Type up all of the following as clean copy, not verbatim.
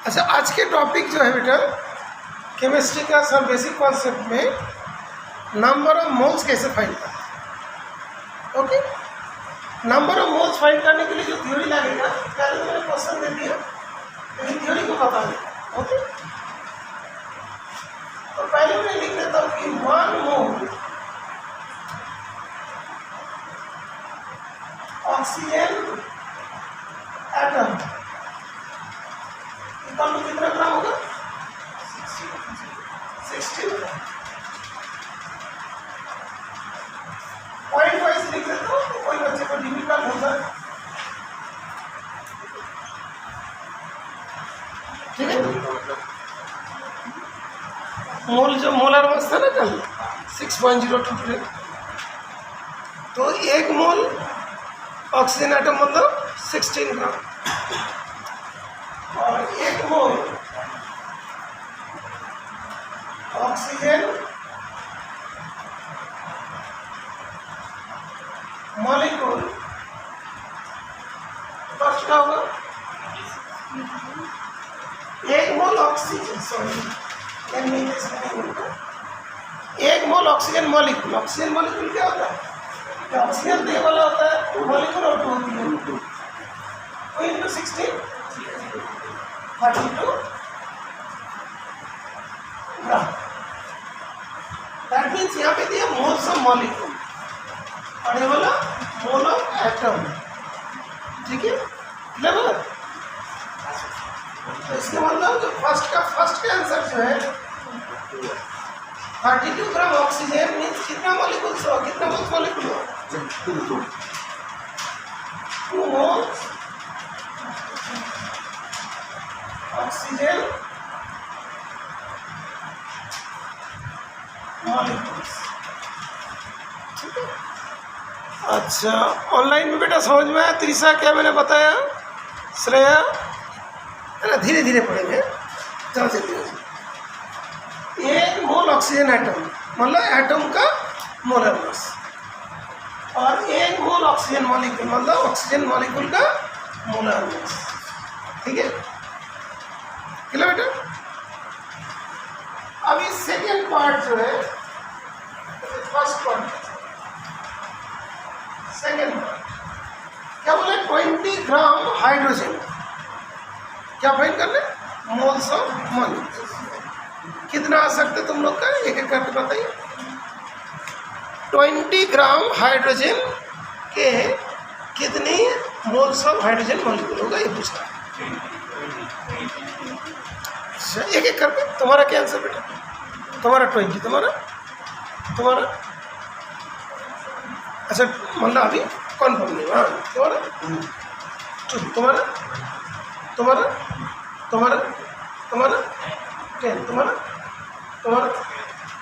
अच्छा, आज के टॉपिक जो है बेटा केमिस्ट्री का सब बेसिक कॉन्सेप्ट में नंबर ऑफ मोल्स कैसे फाइंड करते हैं। Okay, number of moles find करने के लिए जो थ्योरी लगेगा पहले मैंने क्वेश्चन दे दिया, लेकिन थ्योरी को बता देगा। ओके, तो पहले मैं लिख देता हूँ कि 1 mole oxygen atom equal to कितना ग्राम होगा? 16 ग्राम। पॉइंट वाइज लिख देता हूँ तो कोई बच्चे को डिफिकल्ट होता है। ठीक है, मोल जो मोलर मास था ना कल 6.023, तो 1 मोल ऑक्सीजन एटम मतलब 16 ग्राम और 1 मोल ऑक्सीजन मॉलिक्यूल फर्स्ट क्या होगा? 1 mole oxygen, sorry 1 mole oxygen molecule. Oxygen molecule क्या होता है? ऑक्सीजन देने वाला होता है मॉलिक्यूल और 2 होती है 2 इंटू 16 32 ग्राम। दैट मीन्स यहाँ पे दिया मोल्स ऑफ मॉलिक्यूल और ये वाला मोल ऑफ एटम। ठीक है, क्लियर? तो इसके मतलब जो फर्स्ट का आंसर जो है 32 ग्राम ऑक्सीजन मीन्स कितना मॉलिक्यूल हो, कितना मोल्स मॉलिक्यूल हो? 2 मोल्स ऑक्सीजन मॉलिक्यूल्स। ठीक है, अच्छा ऑनलाइन में बेटा समझ में आया? त्रिशा क्या मैंने बताया? श्रेया है ना, धीरे धीरे पढ़ेंगे, चलो जल्दी। 1 मोल ऑक्सीजन एटम मतलब एटम का मोलर मास और 1 मोल ऑक्सीजन मॉलिक्यूल मतलब ऑक्सीजन मॉलिक्यूल का मोलर मास। ठीक है, क्लियर बेटा? अभी सेकेंड पार्ट जो है, फर्स्ट पार्ट सेकेंड पार्ट क्या बोले? 20 ग्राम हाइड्रोजन क्या फाइंड करना है? Moles of molecule. कितना आ सकते तुम लोग का? एक एक करके बताइए। 20 ग्राम हाइड्रोजन के कितनी मोल्स ऑफ हाइड्रोजन मॉलिक्यूल होगा, ये पूछ रहा है। अच्छा, एक एक करके। तुम्हारा क्या आंसर बेटा? तुम्हारा 20, तुम्हारा अच्छा मतलब अभी कौन नहीं। हाँ, तुम्हारा 10, तुम्हारा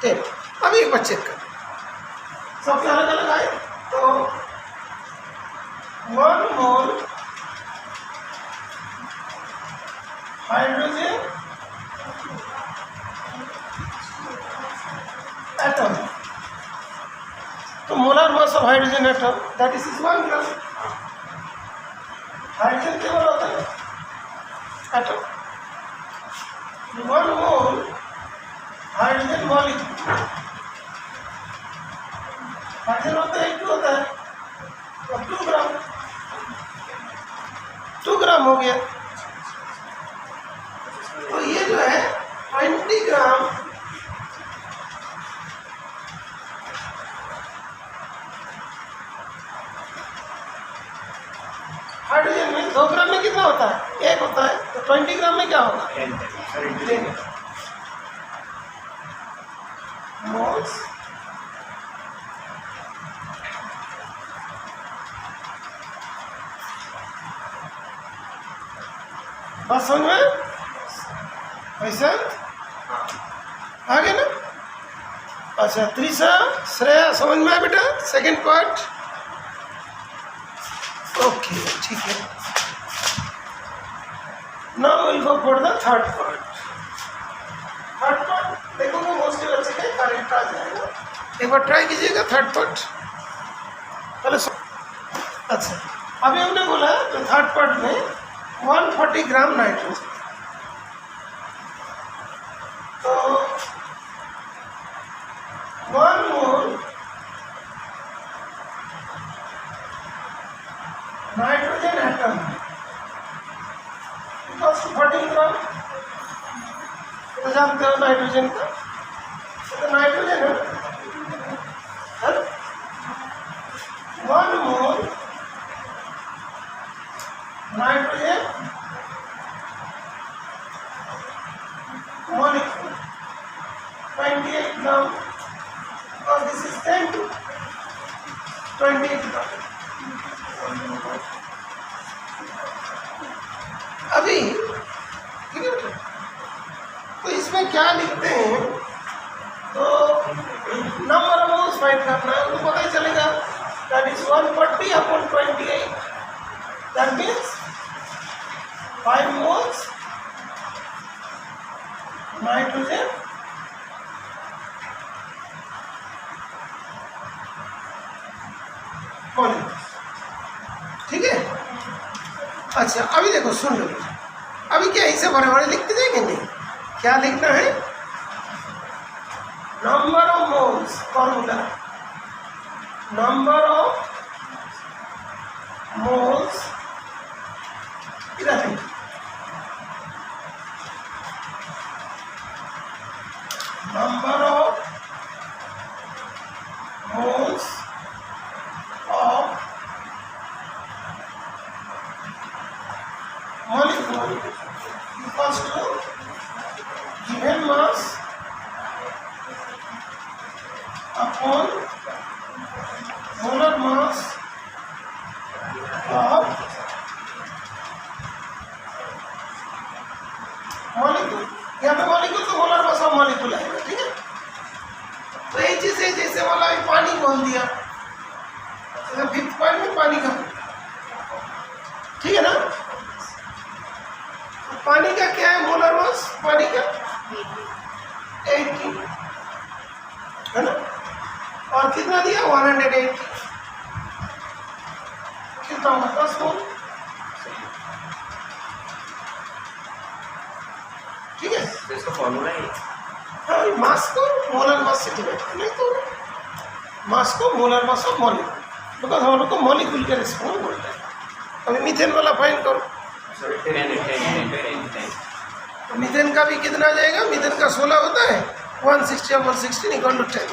10। अभी एक बार चेक कर, सबके अलग अलग आए तो 1 मोल हाइड्रोजन एटम, तो molar mass of hydrogen atom that is 1 gram. Hydrogen केवल होता है एटम। 1 मोल हाइड्रोजन मॉलिक्यूल, हाइड्रोजन होता है 2 होता है तो 2 ग्राम, 2 ग्राम हो गया। तो ये जो है 20 ग्राम हाइड्रोजन में 2 ग्राम में कितना होता है? 1 होता है, तो 20 ग्राम में क्या होगा? 10 मोल्स बस समझ में ऐसा आ गया ना? अच्छा त्रिशा श्रेया समझ में आया बेटा? सेकेंड पार्ट ओके, ठीक है। Now will go for the third part. Third part देखोगे मोस्टली बच्चे का करेक्ट आ जाएगा। एक बार ट्राई कीजिएगा थर्ड पार्ट पहले। अच्छा अभी हमने बोला तो थर्ड पार्ट में 140 ग्राम नाइट्रोजन, 14 ग्राम। तो जानते हो नाइट्रोजन का, तो नाइट्रोजन है 1 मोल नाइट्रोजन molecule 28 ग्राम, और दिस इज 10 to 28 ग्राम। अभी ठीक है बेटा, तो इसमें क्या लिखते हैं, तो नंबर ऑफ मोल्स फाइंड करना है, उनको पता ही चलेगा। That is 140 upon 28, that means 5 moles nitrogen molecules, ठीक है। अच्छा अभी देखो, सुन लो, अभी क्या ऐसे बड़े बड़े लिखते जाएंगे, नहीं, क्या लिखना है, number of moles, formula number of moles, इधर है number of moles of molecule equals to given mass upon molar mass of molecule। यहाँ पे molecule तो molar mass of molecule आएगा, ठीक है। तो एक चीज है, जैसे वाला पानी बोल दिया, तो 5th पॉइंट में पानी का, ठीक है ना। पानी का क्या है मोलर मास, पानी का 80 है ना, और कितना दिया 180, कितना होगा 10 मोल, ठीक है। तो इसका फॉर्मूला है, हाँ, मास को मोलर मास से डिवाइड करना है, तो मास को molar mass of molecule, because हम लोग को मॉलिक्यूल के रिस्पॉन्स बोलते हैं। अभी मीथेन वाला फाइंड करो, तो मीथेन का भी कितना आ जाएगा, मीथेन का 16 होता है, 160 और 116 इक्वल टू 10।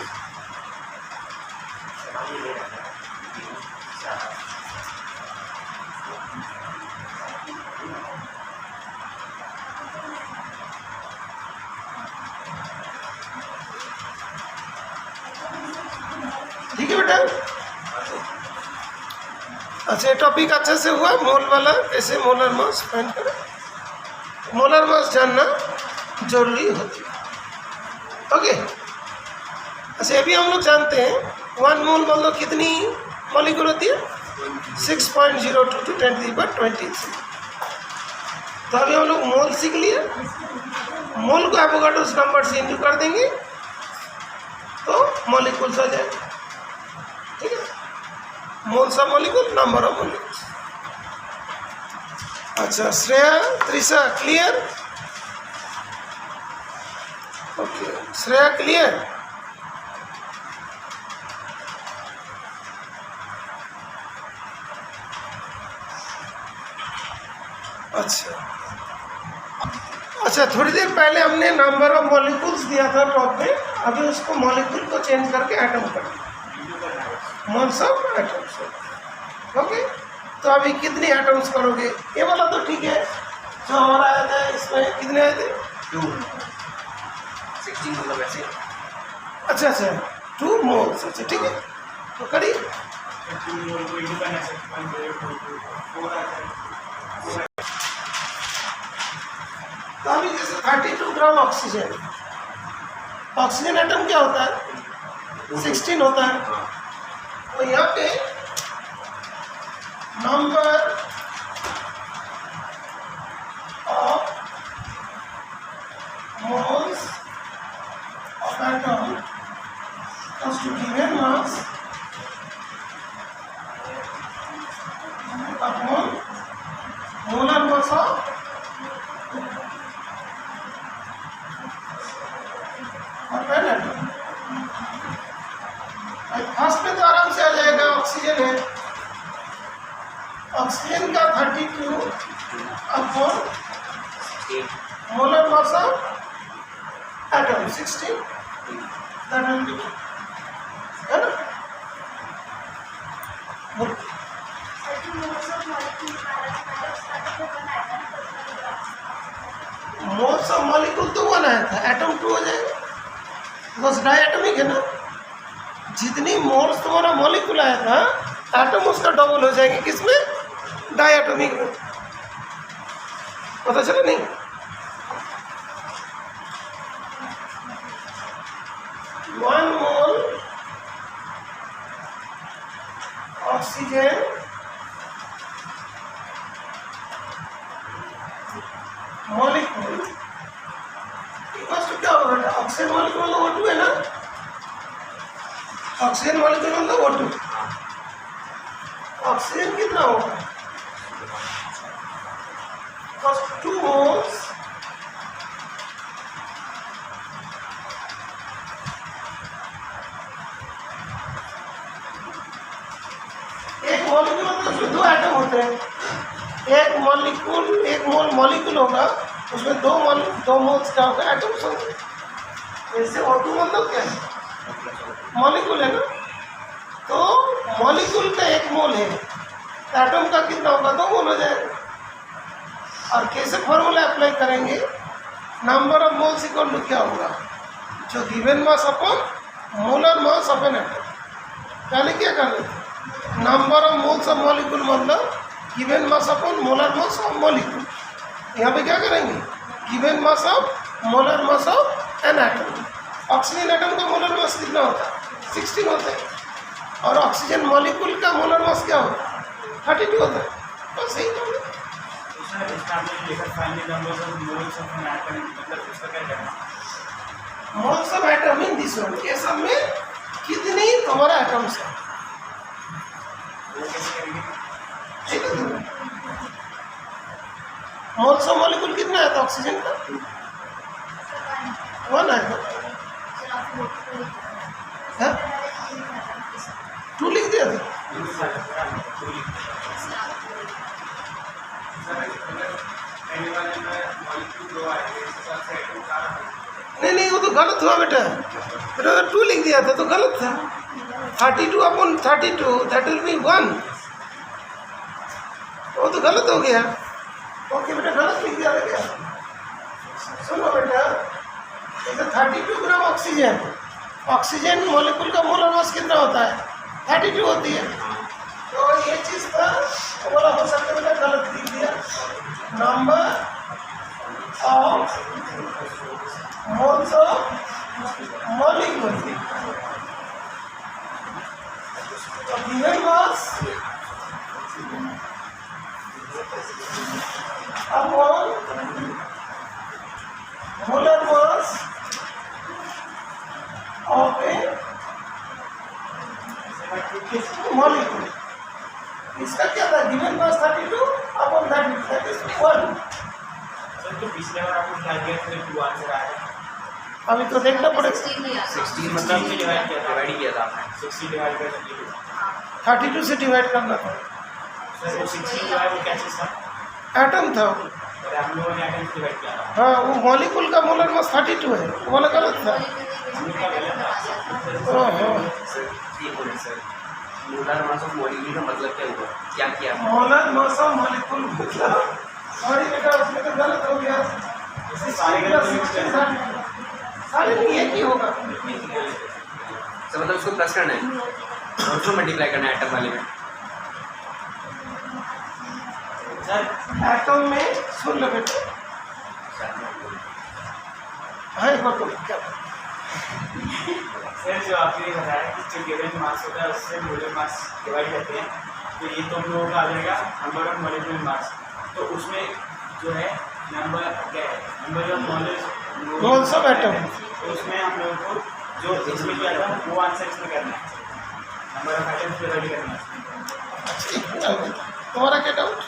ठीक है बेटा। अच्छा, टॉपिक अच्छे से हुआ, मोल वाला कैसे मोलर मास फाइंड करें, मोलर मास जानना जरूरी होती है, ओके। अच्छा, ये भी हम लोग जानते हैं 1 मोल मतलब कितनी मॉलिक्यूल होती है, 6.02 to 10⁻23। तो अभी हम लोग मोल सीख लिए, मोल को एवोगाड्रोस नंबर से इंटू कर देंगे तो मॉलिक्यूल्स आ जाएगा, ठीक है। Moles of molecule, number of molecules. अच्छा Shreya, Trisha clear, okay. Shreya clear, अच्छा थोड़ी देर पहले हमने नंबर ऑफ मॉलिक्यूल्स दिया था टॉप में, अभी उसको मॉलिक्यूल को चेंज करके एटम कर दिया, मोल्स ऑफ एटम्स, ओके। तो अभी कितनी एटम्स करोगे, ये वाला तो ठीक है, जो हमारा आया था इसमें कितने आए थे, 16 मतलब ऐसे। अच्छा 2 मोल्स, अच्छा ठीक है, तो करिए। तो अभी जैसे 32 ग्राम ऑक्सीजन, ऑक्सीजन एटम क्या होता है 16 होता है, तो यहाँ पे number of moles of atom equals to given mass upon molar mass of atom. First में तो आराम से आ जाएगा, ऑक्सीजन है, ऑक्सीजन का 32 upon molar mass of atom 16, that will be, है ना? मोल्स ऑफ मॉलिक्यूल तो 1 आया था, एटम 2 हो जाएगा, बस डायटोमिक है ना। जितनी मोल्स तुम्हारा मॉलिक्यूल आया था एटम उसका डबल हो जाएंगे, किसमें? डायटोमिक में। पता चला नहीं? वन मोल ऑक्सीजन मॉलिक्यूल क्या होगा बेटा? ऑक्सीजन मॉलिक्यूल तो O2 है ना, ऑक्सीजन मॉलिक्यूल मतलब O2। ऑक्सीजन कितना होगा? 2 मोल्स एक मॉलिक्यूल मतलब उसमें 2 एटम होते हैं। एक मोल मॉलिक्यूल होगा, उसमें 2 मोल्स क्या होगा? एटम्स होंगे। जैसे O2 मतलब क्या है? मॉलिक्यूल है ना, तो मॉलिक्यूल का 1 मोल है, एटम का कितना होगा? 2 मोल हो जाएगा। और कैसे फॉर्मूला अप्लाई करेंगे? Number of moles equal to क्या होगा? जो given mass upon molar mass of an atom. पहले क्या कर रहे थे? Number of moles of molecule मतलब given mass upon molar mass of molecule. यहाँ पे क्या करेंगे? Given mass of molar mass of an atom. Oxygen atom का मोलर मास कितना होता है? 16 होता है। और ऑक्सीजन मॉलिक्यूल का मोलर मास क्या होता है? 32 होता है। बस सही तो moles of atom in this one, ये सब में कितनी तुम्हारा एटम्स है? मोल्स ऑफ मॉलिक्यूल कितना है? तो ऑक्सीजन का 1 है, 2 लिख दिया था। नहीं, वो तो गलत हुआ बेटा। बेटा 2 लिख दिया था तो गलत था। 32 अपॉन 32 दैट विल बी 1, वो तो गलत हो गया। ओके बेटा, गलत लिख दिया क्या? सुनो बेटा, 32 ग्राम ऑक्सीजन मॉलिक्यूल का मोलर मास कितना होता है? 32 होती है। तो ये चीज़ था, तो बोला हो सकता है बेटा गलत लिख दिया। Number of moles of molecule given mass upon molar mass of A molecule. इसका क्या था? Given mass 32 upon 32 that is 1। तो पिछले बार आपको क्या दिया था? 2 आंसर आया। अभी तो देखना पड़ेगा। 16 मतलब डिवाइड किया था आपने। 60 डिवाइड कर 32 से डिवाइड करना था। सर वो 16 जो है वो क्या चीज़ था? एटम था। और हम लोगों ने एटम से डिवाइड किया था। हाँ, वो मॉलिक्यूल का मोलर मास 32 है, वो वाला गलत था। उनका गलत था। सर ये बोले sir, molar mass of molecule का मतलब क्या हुआ? क्या किया? मोलर मास ऑफ मॉलिक्यूल मतलब, सॉरी बेटा उसमें तो गलत हो गया। सारे गलत सारे नहीं, एक ही होगा। सर मतलब उसको प्लस करना है और उसको मल्टीप्लाई करना है एटम वाले में। सर एटम में सुन लो बेटा, हाँ एक बार क्या? सर जो आपने बताया कि जो गिवन मास होता है उससे मोलर मास डिवाइड करते हैं, तो ये तो हम लोगों का आ जाएगा नंबर ऑफ मॉलिक्यूलर मास। तो उसमें जो है नंबर क्या है? Number of moles of atom. तो उसमें हम लोगों को जो इसमें किया था वो आंसर इसमें करना है, नंबर ऑफ एटम्स डिवाइड करना है। तुम्हारा क्या डाउट?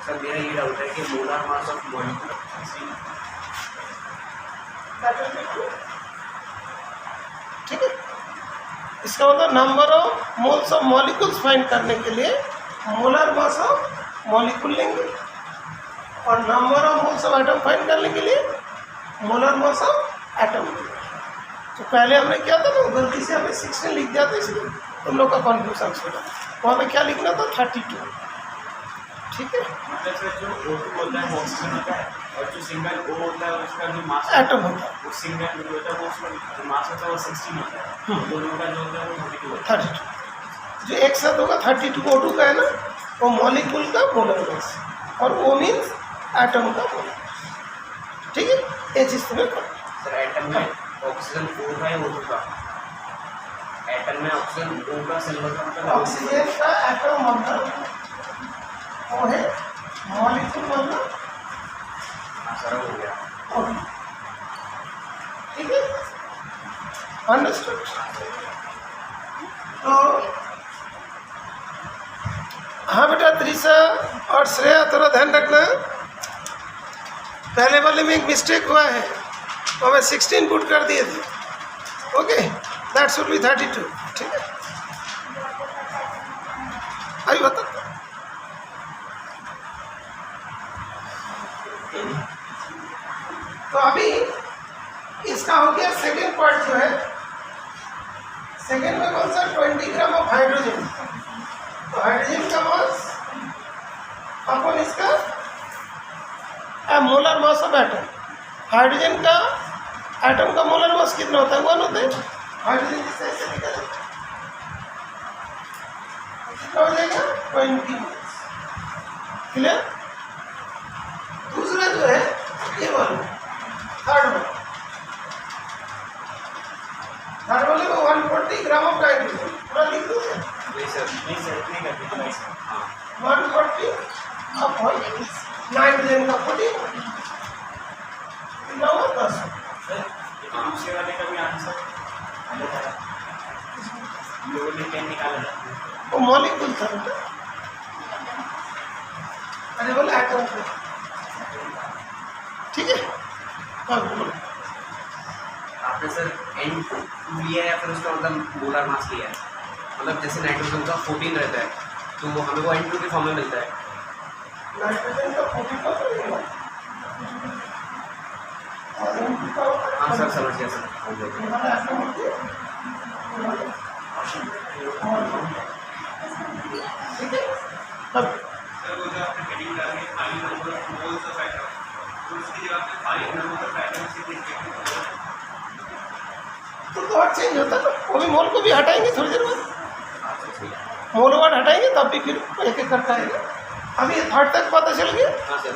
सर मेरा ये डाउट है कि मोलर मास ऑफ मॉलिक्यूल, ठीक है, इसका मतलब number of moles of molecules find करने के लिए मोलर मास ऑफ मॉलिक्यूल लेंगे। और number of moles of atom find करने के लिए मोलर मास ऑफ एटम। तो पहले हमने क्या था ना, गलती से हमें 16 लिख दिया था, इसलिए तुम लोग का कॉन्फ्यूजन छोड़ा। वहाँ पे क्या लिखना था 32। ठीक है, मतलब सर जो O2 होता है वो ऑक्सीजन होता है और जो सिंगल O होता है उसका जो मास एटम होता है वो सिंगल जो होता है वो उसका जो मास होता है वो 16 होता है। दोनों का जो होता है वो 32 होता है। 32। जो एक साथ होगा 32 O2 का है ना, वो मॉलिक्यूल का मोलर मास, और O मीन्स एटम का मोलर मास। ठीक है, ये चीज़ तुम्हें करना। सर एटम में ऑक्सीजन O का है O2 का, एटम में ऑक्सीजन O का सिल्वर का मतलब ऑक्सीजन का एटम मतलब वो है मॉलिक्यूल मतलब हाँ सर हो गया। O2। ठीक है, अंडरस्टूड। तो हाँ बेटा, त्रिशा और श्रेया थोड़ा ध्यान रखना। पहले वाले में एक मिस्टेक हुआ है, तो हमें 16 पुट कर दिए थे। Okay, that should be 32। ठीक है, अभी बता। तो अभी इसका हो गया सेकेंड पार्ट जो है, सेकेंड में कौन सा 20 ग्राम ऑफ हाइड्रोजन। तो हाइड्रोजन का मास अपन इसका molar mass of atom. Hydrogen का एटम का मोलर मास कितना होता है, 1 होता है। हाइड्रोजन जिससे ऐसे निकल कितना हो जाएगा 20 मास। क्लियर। दूसरा जो है ये वाला थर्ड वाले में 140 ग्राम ऑफ नाइट्रोजन। पूरा लिख दो क्या? नहीं सर नहीं सर इतने कर दीजिए भाई साहब। हाँ 140 ऑफ नाइट्रोजन का 40 कितना हुआ 10। सर ये तो दूसरे वाले का भी आंसर अलग था, हम लोगों ने 10 निकाला था। वो मॉलिक्यूल था बेटा, अरे बोले एटम था। ठीक है, हाँ बोलो। आपने सर N2 लिया है या फिर उसका मतलब मोलर मास लिया है? मतलब जैसे नाइट्रोजन का 14 रहता है तो हमें वो N2 के फॉर्म में मिलता है। नाइट्रोजन का 40 का तो नहीं हुआ। और N2 का हाँ सर समझ गया सर, हो गया। हमारा एटम होती है। ठीक है, तब सर वो जो आपने हेडिंग डाली है खाली number of moles of atom, तो उसकी जगह पे खाली नंबर ऑफ एटम से लिखेंगे तो और चेंज होता है ना। वो भी मोल को भी हटाएंगे थोड़ी देर बाद, मोल वर्ड हटाएंगे तब भी फिर एक एक करता है। अभी थर्ड तक पता चल गया। हाँ सर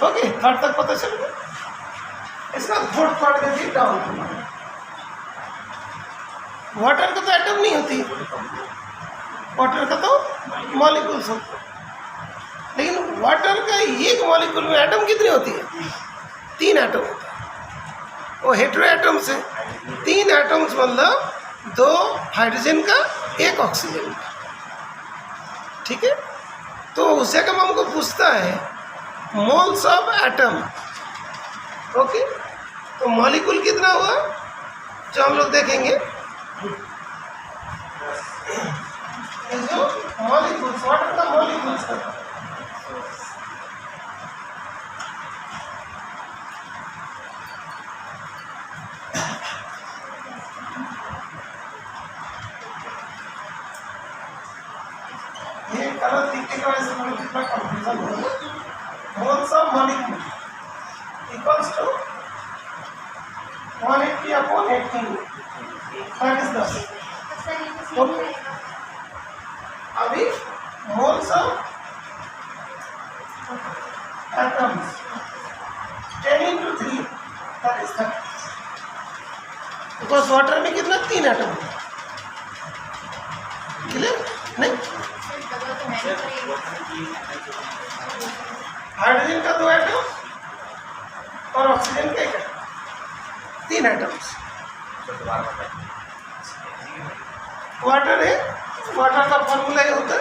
ओके, थर्ड तक पता चल गया। इसका फोर्थ पार्ट का फिर डाउन। वाटर का तो एटम नहीं होती, वाटर का तो मॉलिक्यूल्स होते हैं। लेकिन वाटर का एक मॉलिक्यूल में एटम कितनी होती है, 3 एटम होता है। वो हेटेरो एटम्स है, 3 एटम्स मतलब 2 हाइड्रोजन का 1 ऑक्सीजन का। ठीक है, तो उस जगह में हमको पूछता है मोल्स ऑफ एटम। ओके, तो मॉलिक्यूल कितना हुआ जो हम लोग देखेंगे। जो मॉलिक्यूल्स, वाटर का मॉलिक्यूल्स का ये कलर दिखने की वजह से मुझे कितना कंफ्यूजन हो रहा है। Moles of molecule equals to 180 upon 18, that is 10। अभी moles of atoms 10 into 3, that is 30। Because water में कितना 3 एटम है। क्लियर नहीं। हाइड्रोजन का 2 एटम और ऑक्सीजन का 1 एटम, 3 एटम्स। सर दोबारा बताइए। वाटर है, वाटर का फॉर्मूला ये होता है।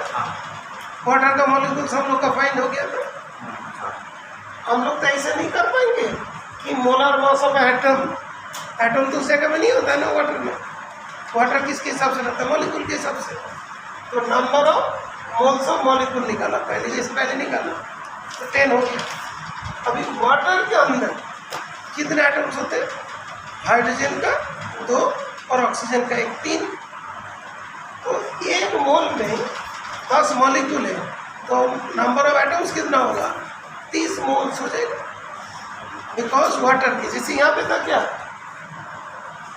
वाटर का मॉलिक्यूल्स हम लोग का फाइंड हो गया था। हम लोग तो ऐसे नहीं कर पाएंगे कि molar mass of atom, atom तो उस जगह में नहीं होता है ना वाटर में। वाटर किसके हिसाब से रहता है, मॉलिक्यूल के हिसाब से। तो number of moles of molecule निकाला पहले, जैसे पहले निकाला तो 10 हो गया। अभी वाटर के अंदर कितने एटम्स होते हैं? हाइड्रोजन का 2 और ऑक्सीजन का 1, 3। तो 1 मोल में 10 मॉलिक्यूल है, तो नंबर ऑफ एटम्स कितना होगा? 30 मोल्स हो जाएगा। बिकॉज वाटर की, जैसे यहाँ पे था क्या,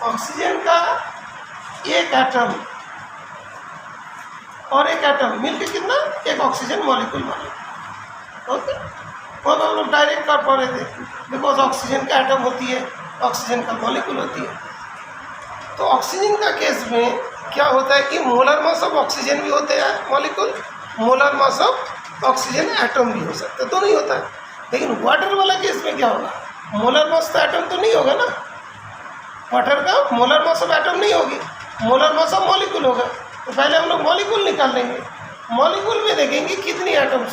ऑक्सीजन का 1 एटम और 1 एटम मिलकर कितना? 1 ऑक्सीजन मॉलिक्यूल बने। ओके, वो हम लोग डायरेक्ट कर पा रहे थे, बिकॉज ऑक्सीजन का एटम होती है, ऑक्सीजन का मॉलिक्यूल होती है। तो ऑक्सीजन का केस में क्या होता है कि मोलर मास ऑफ ऑक्सीजन भी होते हैं molecule, molar mass of oxygen atom भी हो सकता है, दोनों ही होता है। लेकिन वाटर वाला केस में क्या होगा? मोलर मास तो एटम तो नहीं होगा ना, वाटर का मोलर मास ऑफ एटम नहीं होगी, मोलर मास ऑफ मॉलिक्यूल होगा। तो पहले हम लोग मॉलिक्यूल निकाल लेंगे, मॉलिक्यूल में देखेंगे कितनी एटम्स।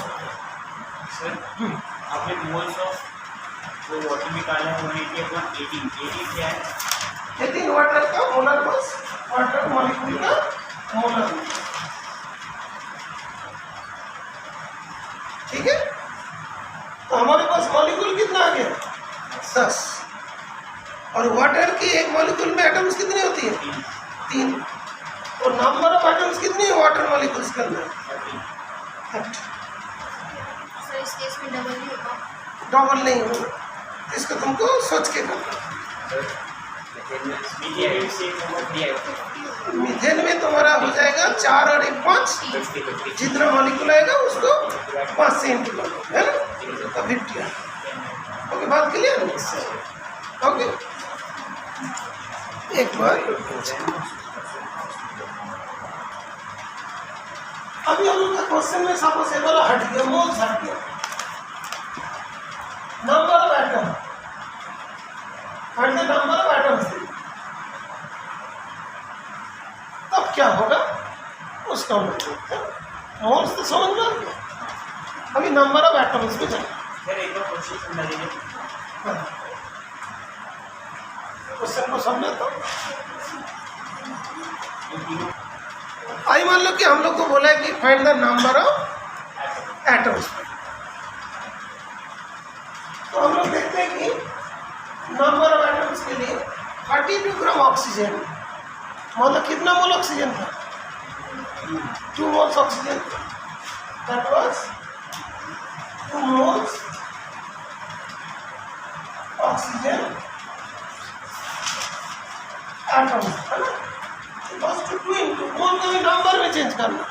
सर आपने मोल्स ऑफ जो वाटर निकाला है 180/18 क्या है? 18 वाटर का मोलर मास, वाटर मॉलिक्यूल का मोलर मास। ठीक है, तो हमारे पास मॉलिक्यूल कितना आ गया? 10। और वाटर की एक मॉलिक्यूल में एटम्स कितनी होती है? 3। और नंबर ऑफ एटम्स कितनी है वाटर मॉलिक्यूल्स के अंदर? 30। सर इस केस में डबल नहीं होगा? डबल नहीं होगा, इसको तुमको सोच के करना। मीथेन में तुम्हारा हो जाएगा 4 और 1 5, जितना मॉलिक्यूल आएगा उसको 5 से इंटू कर दो, है ना? तो 50। ओके, बात क्लियर? ओके, एक बार अभी हम लोग का क्वेश्चन में सपोज वाला हट गया, मोल्स हट गया, नंबर ऑफ एटम हट गया, नंबर ऑफ एटम्स। तब क्या होगा उसका हम लोग देखते हैं। मोल्स तो समझ में आ गया, अभी नंबर ऑफ एटम्स पे जाए। सर एक बार कोशिश समझा दीजिए। क्वेश्चन को समझे तो आई मान लो कि हम लोग को बोला है कि find the number of atoms. तो हम लोग देखते हैं कि नंबर ऑफ एटम्स के लिए 32 ग्राम ऑक्सीजन, मतलब कितना मोल ऑक्सीजन था? 2 moles oxygen. That was 2 moles oxygen atoms, है ना? बस 2 इंटू मोल को भी नंबर में चेंज करना,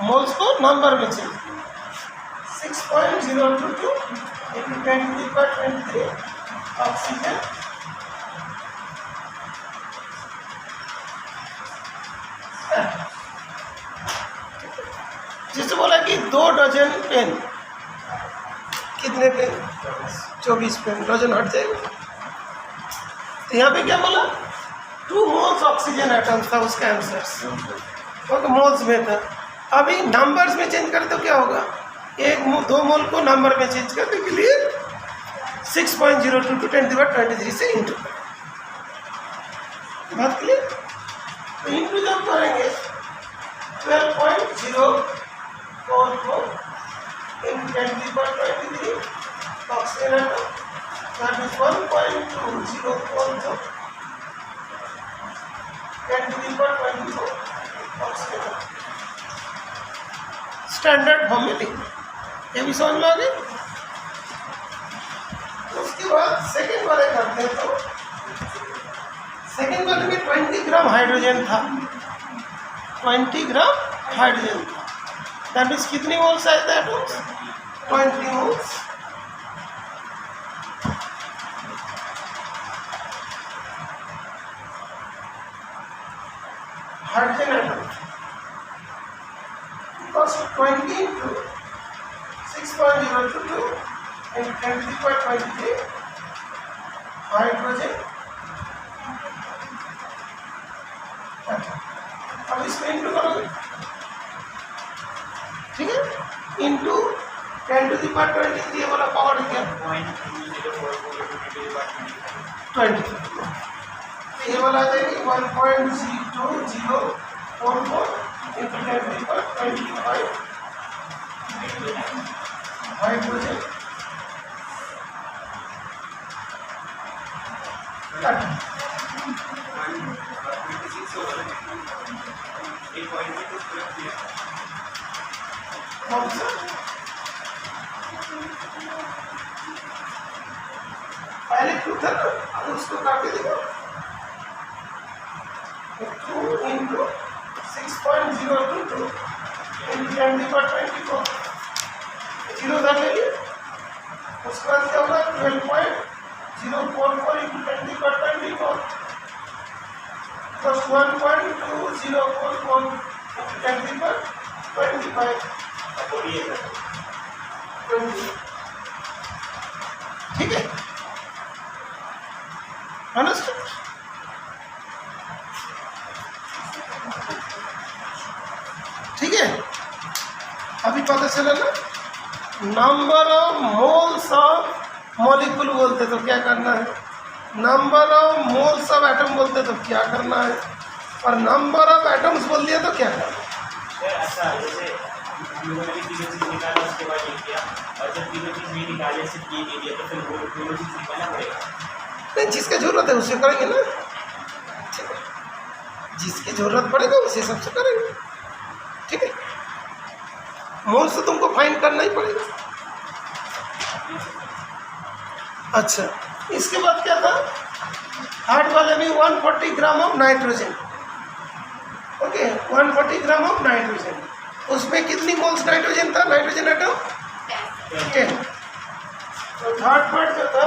मोल्स को नंबर में चेंज। 6.022 into 10⁻23 ऑक्सीजन जिसे बोला कि 2 डजन पेन, कितने पेन? 24 पेन, डजन हट जाएगा। तो यहाँ पे क्या बोला? 2 मोल्स ऑक्सीजन एटम्स था उसका आंसर, क्योंकि मोल्स में था। अभी नंबर्स में चेंज करें तो क्या होगा? 2 मोल को नंबर में चेंज करने के लिए 6.022 10⁻23 से इंटू करें। बात क्लियर? तो इंटू जब करेंगे 12.044 into 10⁻23 oxygen atom, that is 1.2040 10⁻24 oxygen. Standard form में लिखना, ये भी समझ में आ गई। उसके बाद सेकेंड वाले करते हैं, तो सेकेंड वाले में 20 ग्राम हाइड्रोजन था, 20 ग्राम हाइड्रोजन था। दैट मीन्स कितनी मोल्स आए थे atoms? 20 moles. Hydrogen atom because 20 into 6.022 into 10⁻23 hydrogen. अब इसको इंटू करोगे, ठीक है? इंटू 10⁻23 वाला पावर क्या? 20। ये वाला आ जाएगी 1.02044 into 10⁻25 हाइड्रोजन एटम। कौन सा? पहले टू था ना, अब उसको काट के देखो। 2 into 6.022 into 10^24 जीरो धर लेंगे। उसके बाद क्या होगा 12.044 into 10^24 plus 1.2044 into 10^25 ठीक है। अंडरस्टूड? ठीक है, अभी पता चला ना। Number of moles of molecule बोलते तो क्या करना है, number of moles of atom बोलते तो क्या करना है, और नंबर ऑफ एटम्स बोल दिया तो क्या करना है। अच्छा, जैसे हम लोगों ने तीनों चीज़ निकाला उसके बाद ये किया, और जब तीनों चीज़ नहीं निकाले सिर्फ ये दे दिया तो फिर वो दोनों चीज़ निकालना पड़ेगा। नहीं, जिसका जरूरत है उसे करेंगे ना, ठीक है, जिसकी जरूरत पड़ेगा उसे सबसे करेंगे, ठीक है। मोल से तुमको फाइंड करना ही पड़ेगा। अच्छा, इसके बाद क्या था, हार्ड वाले में 140 gram of nitrogen, okay, 140 gram of nitrogen. उसमें कितनी मोल्स नाइट्रोजन था, नाइट्रोजन एटम 10। तो थर्ड पार्ट जो था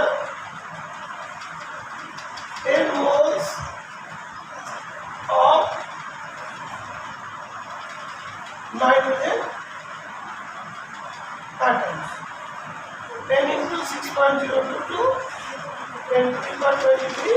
10 moles of nitrogen atoms. 10 into 6.022, 10 to the power 23.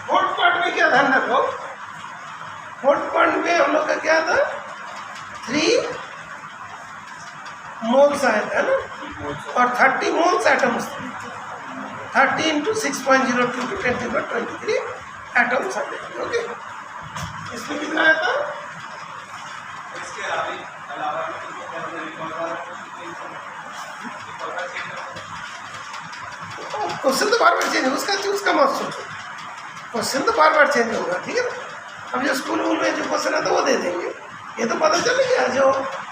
Fourth part में क्या ध्यान रखो, फोर्थ पार्ट में हम लोग का क्या था, 3 मोल्स आया था ना, और 30 मोल्स एटम्स थे। 30 into 6.02 to 10^23 एटम्स आते थे, ओके। इसमें कितना आया था, इसके अलावा क्वेश्चन तो बार बार चेंज होगा, उसका मत सोचो, क्वेश्चन तो बार बार चेंज होगा, ठीक है ना। अब जो स्कूल में जो क्वेश्चन है तो वो दे देंगे, ये तो पता चल गया जो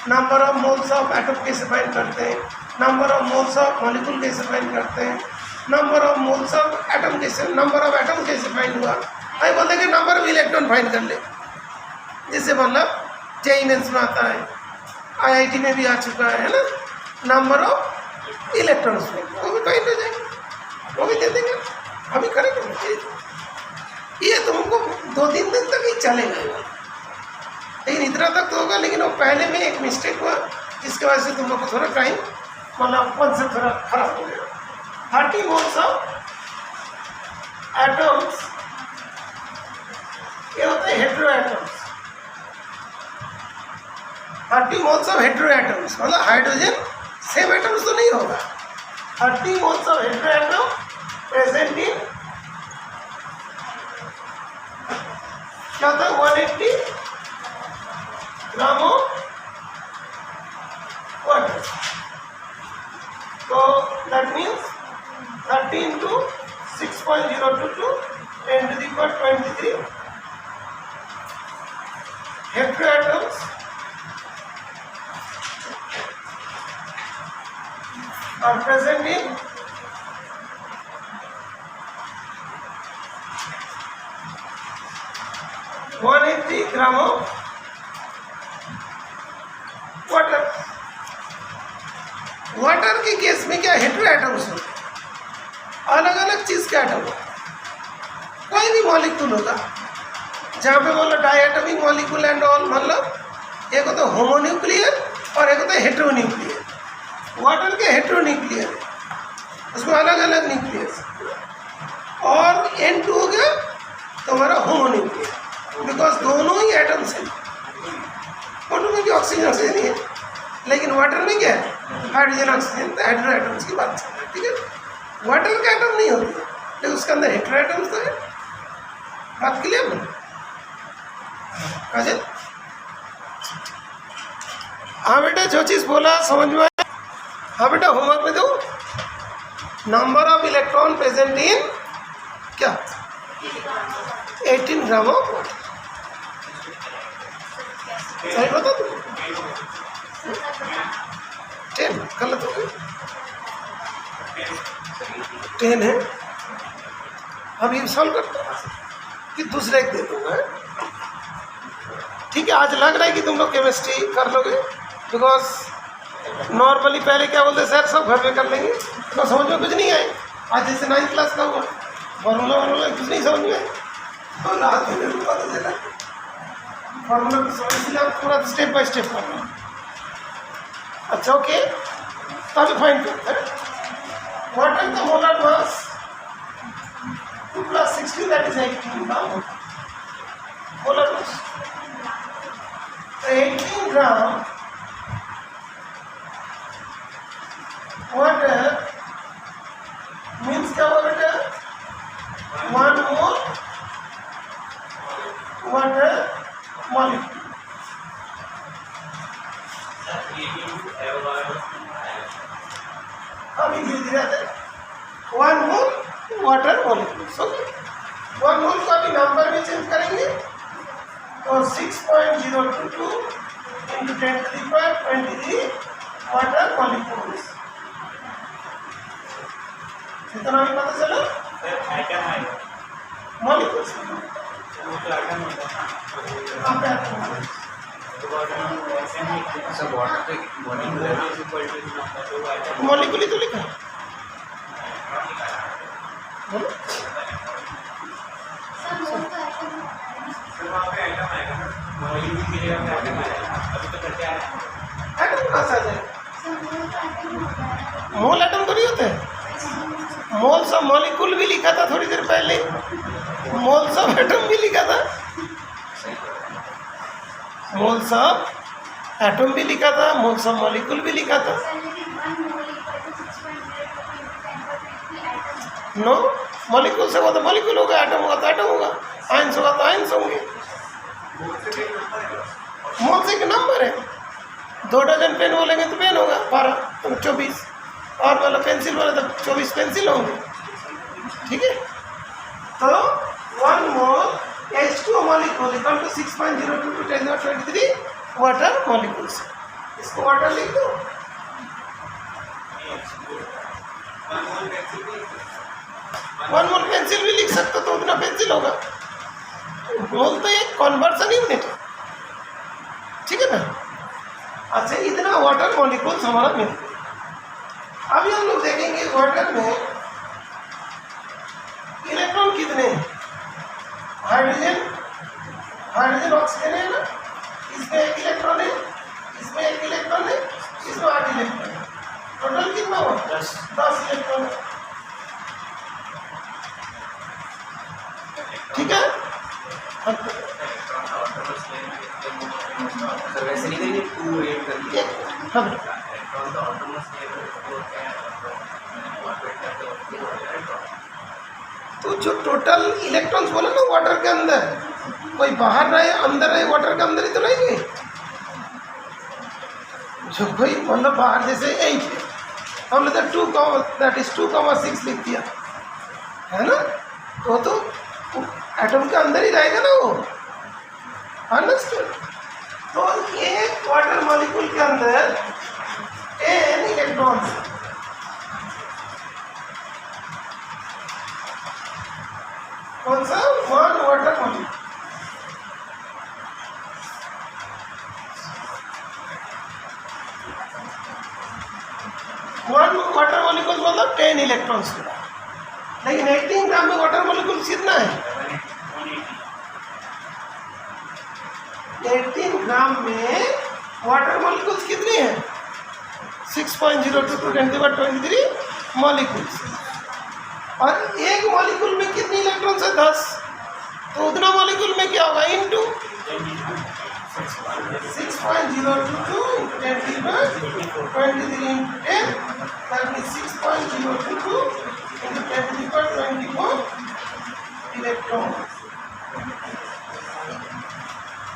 number of moles of atom कैसे फाइंड करते हैं, number of moles of molecule कैसे फाइंड करते हैं, number of moles of atom कैसे, नंबर ऑफ एटम कैसे फाइंड हुआ। भाई बोलते कि नंबर ऑफ इलेक्ट्रॉन फाइंड कर ले, जैसे मतलब जेईई मेंस में आता है, IIT में भी आ चुका है ना, नंबर ऑफ इलेक्ट्रॉन्स में वो भी फाइंड हो जाएंगे, वो भी दे देंगे, अभी करेंगे। ये तुमको 2-3 दिन तक ही चलेगा, लेकिन इतना तक तो होगा। लेकिन वो पहले में एक मिस्टेक हुआ, जिसकी वजह से तुम लोग को थोड़ा टाइम मतलब कॉन्सेप्ट थोड़ा खराब हो गया। 30 मोल्स ऑफ एटम्स ये होते हैं hetero atoms. 30 moles of hetero atoms मतलब हाइड्रोजन सेम एटम्स तो नहीं होगा। 30 moles of hetero atom present in क्या होता है 180 ग्राम ऑफ वाटर। तो that means 30 into 6.022 10 to the power 23 heteroatoms are present in 180 gram of water. Water के case में क्या हेटेरो एटम्स होते हैं, अलग अलग चीज के एटम कोई भी मॉलिक्यूल होगा, जहाँ पे बोलो डायटोमिक मॉलिक्यूल एंड ऑल, मतलब एक होता है होमोन्यूक्लियर और एक होता है हेटेरोन्यूक्लियर। वाटर के हेटेरोन्यूक्लियर है, उसमें अलग अलग न्यूक्लियस, और N2 हो गया तो हमारा होमोन्यूक्लियर। बिकॉज दोनों ही एटम्स हैं। वाटर में क्या ऑक्सीजन ऑक्सीजन ही है, लेकिन वाटर में क्या है हाइड्रोजन ऑक्सीजन, तो हेटेरो एटम्स की बात चल रही है, ठीक है। वाटर का एटम नहीं होती है, लेकिन उसके अंदर हेटेरो एटम्स तो है। बात क्लियर ना काजल? हाँ बेटा, जो चीज़ बोला समझ में आया? हाँ बेटा, होमवर्क में दो। Number of electron present in क्या 18 ग्राम ऑफ वाटर। सही बता दो 10 गलत हो गई, 10 है। अब ये सॉल्व करते हैं कि दूसरे एक दे दूंगा, ठीक है। आज लग रहा है कि तुम लोग केमिस्ट्री कर लोगे, बिकॉज नॉर्मली पहले क्या बोलते सर सब घर में कर लेंगे, तो समझ में कुछ नहीं आए। आज जैसे 9th क्लास का हुआ फॉर्मूला वार्मूला कुछ नहीं समझ में आए, और रात में पता चला फॉर्मूला को समझ, इसलिए आप पूरा स्टेप बाय स्टेप करना। अच्छा ओके, तो अभी फाइंड करते हैं what is the molar mass 2 + 16 that is 18 gram molar mass. 18 gram water means क्या हुआ बेटा 1 मोल वाटर मॉलिक्यूल। अभी धीरे धीरे आते हैं 1 मोल वाटर मॉलिक्यूल। सो 1 मोल को अभी नंबर में चेंज करेंगे तो 6.022 × 10⁻23 वाटर मॉलिक्यूल्स। कितना भी पता चला मॉलिक्यूल्स मॉलिक्यूल ही तो लिखा है, बोलो। एटम कहाँ से आ जाए? मोल एटम तो नहीं होते हैं। मोल्स ऑफ मॉलिक्यूल भी लिखा था थोड़ी देर पहले, मोल्स ऑफ एटम भी लिखा था, मोल्स ऑफ एटम भी लिखा था, मोल्स ऑफ मॉलिक्यूल भी लिखा था। नो, मॉलिक्यूल से होगा तो मॉलिक्यूल होगा, एटम होगा तो एटम होगा, आयंस होगा तो आयंस होंगे। मोल से एक नंबर है, 2 डजन पेन बोलेंगे तो पेन होगा 12 तो 24, और वाला पेंसिल वाला तो 24 पेंसिल होंगे, ठीक है। तो 1 mole H2O molecule equal to 6.022 × 10⁻23 water molecules. इसको वाटर लिख दो। 1 मोल पेंसिल भी लिख सकते तो उतना पेंसिल होगा। मोल तो एक कन्वर्सन यूनिट है, ठीक है ना। अच्छा, इतना वाटर मॉलिक्यूल्स हमारा मिल गया। अभी हम लोग देखेंगे वाटर में इलेक्ट्रॉन कितने हैं। हाइड्रोजन ऑक्सीजन है ना, इसमें 1 इलेक्ट्रॉन है, इसमें 1 इलेक्ट्रॉन है, इसमें 8 इलेक्ट्रॉन है। टोटल कितना हुआ 10 इलेक्ट्रॉन, ठीक है। वैसे नहीं करेंगे 2 8 करके तो जो टोटल इलेक्ट्रॉन्स बोला ना वाटर के अंदर, कोई बाहर रहे अंदर रहे, वाटर के अंदर ही तो रहेंगे। जो कोई मतलब बाहर जैसे 8 है, हमने तो 2,6 लिख दिया है ना, तो एटम के अंदर ही रहेगा ना वो, अंडरस्टूड। तो एक वाटर मॉलिक्यूल के अंदर 10 इलेक्ट्रॉन्स, कौन सा 1 water molecule. One water molecule मतलब 10 इलेक्ट्रॉन्स, लेकिन 18 ग्राम में वाटर मॉलिक्यूल कितना है 18 ग्राम में वाटर मॉलिक्यूल्स कितने हैं 6.022 × 10⁻23 मॉलिक्यूल्स। और एक मॉलिक्यूल में कितने इलेक्ट्रॉन्स है 10, तो उतना मॉलिक्यूल में क्या होगा into 6.022 into 10 to the power 23 into 10, that means 6.022 into 10 to the power 24 electron.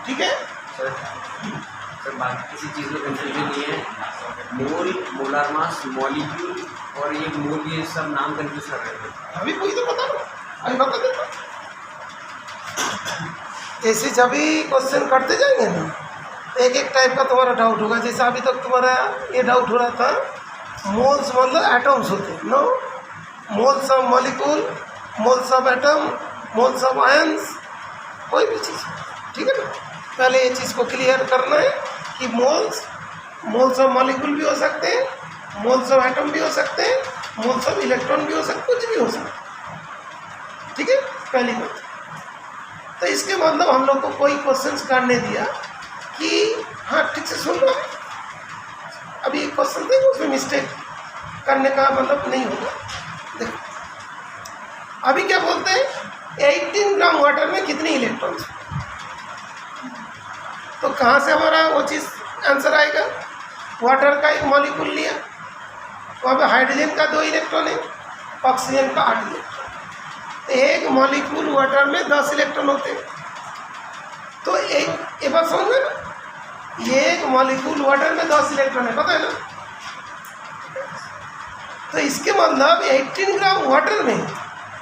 ठीक है सर बाकी किसी चीज़ में कंफ्यूजन नहीं है। मोल, मोलार मास, मॉलिक्यूल और ये मोल, ये सब नाम कंफ्यूज कर रहे थे। अभी कोई तो बता दो, अभी बता देता। ऐसे जब भी क्वेश्चन करते जाएंगे ना, एक एक टाइप का तुम्हारा डाउट होगा। जैसे अभी तक तुम्हारा ये डाउट हो रहा था, मोल्स मतलब एटम्स होते हैं, no, moles of molecule, moles of atom, moles of ions, कोई भी चीज़। ठीक है ना, पहले ये चीज़ को क्लियर करना है कि मोल्स ऑफ मॉलिक्यूल भी हो सकते हैं, मोल्स ऑफ एटम भी हो सकते हैं, मोल्स ऑफ इलेक्ट्रॉन भी हो सकते, कुछ भी हो सकता है। ठीक है, पहली बात। तो इसके मतलब हम लोग को कोई क्वेश्चंस करने दिया कि हाँ ठीक से सुन लो, अभी एक क्वेश्चन देंगे उसमें मिस्टेक करने का मतलब नहीं होगा। देखो अभी क्या बोलते हैं, 18 ग्राम वाटर में कितने इलेक्ट्रॉन्स, तो कहाँ से हमारा वो चीज़ आंसर आएगा। वाटर का एक मॉलिक्यूल लिया, वहाँ पे हाइड्रोजन का 2 इलेक्ट्रॉन है, ऑक्सीजन का 8 इलेक्ट्रॉन। एक मॉलिक्यूल वाटर में 10 इलेक्ट्रॉन होते हैं। तो एक बात समझ में ना, ये एक मॉलिक्यूल वाटर में 10 इलेक्ट्रॉन है, पता है ना। तो इसके मतलब 18 ग्राम वाटर में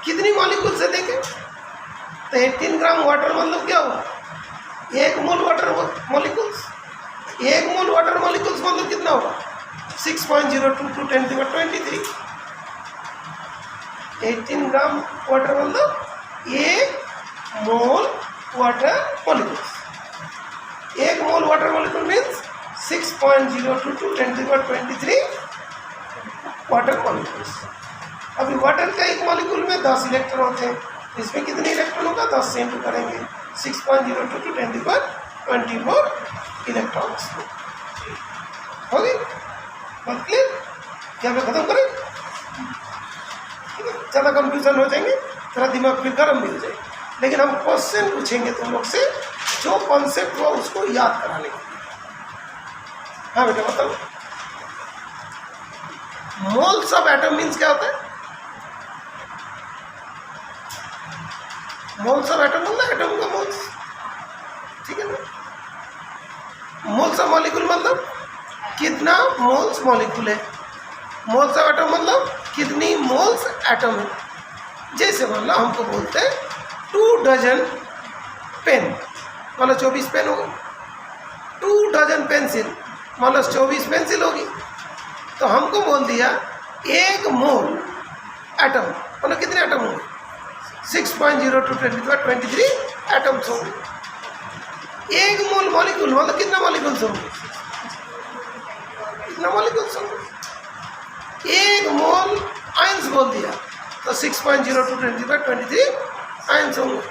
कितनी मॉलिक्यूल से देखें, तो 18 ग्राम वाटर मतलब क्या हुआ, 1 mole water molecules. 1 mole water molecules मतलब कितना होगा, 6.022 × 10⁻23। 18 ग्राम वाटर मतलब 1 mole water molecules. 1 mole water molecule means 6.022 × 10⁻23 water molecules. अभी वाटर का एक मॉलिक्यूल में 10 इलेक्ट्रॉन होते हैं, इसमें कितने इलेक्ट्रॉन होगा, 10 से इंटू करेंगे, 6.022 × 10⁻24 इलेक्ट्रॉन्स। हो गई बात क्लियर? क्या मैं खत्म करें, ज़्यादा कंफ्यूजन हो जाएंगे, थोड़ा दिमाग फिर गर्म भी हो जाएगा। लेकिन हम क्वेश्चन पूछेंगे तुम लोग से, जो कॉन्सेप्ट हुआ उसको याद करा लेंगे। हाँ बेटा बताओ, मोल्स ऑफ एटम मीन्स क्या होता है, मोल्स ऑफ एटम मतलब एटम का मोल्स। ठीक है ना, मोल्स ऑफ मॉलिक्यूल मतलब कितना मोल्स मॉलिक्यूल है, मोल्स ऑफ एटम मतलब कितनी मोल्स एटम है। जैसे मान लो हमको बोलते हैं 2 डजन पेन, मान लो 24 पेन होगा, 2 डजन पेंसिल, मान लो 24 पेंसिल होगी। तो हमको बोल दिया 1 मोल एटम, मतलब कितने एटम होंगे, 6.022 × 10⁻23 एटम्स होंगे। 1 मोल मॉलिक्यूल मतलब कितना मॉलिक्यूल्स होंगे, कितना मॉलिक्यूल्स होंगे। 1 मोल आयंस बोल दिया तो 6.022 × 10⁻23 आयंस होंगे।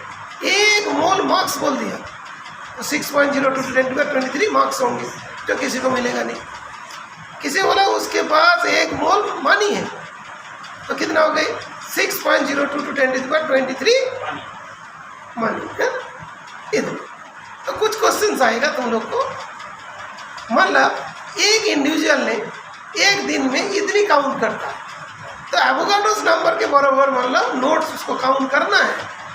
1 मोल मार्क्स बोल दिया तो 6.022 × 10⁻23 मार्क्स होंगे, जो किसी को मिलेगा नहीं। किसी बोला उसके पास 1 मोल मानी है, तो कितना हो गई, 6.022 × 10⁻23 मानी है। इधर तो कुछ क्वेश्चंस आएगा तुम लोग को, मतलब एक इंडिविजुअल ने एक दिन में इतनी काउंट करता है, तो एवोगाड्रोस नंबर के बराबर मतलब नोट्स उसको काउंट करना है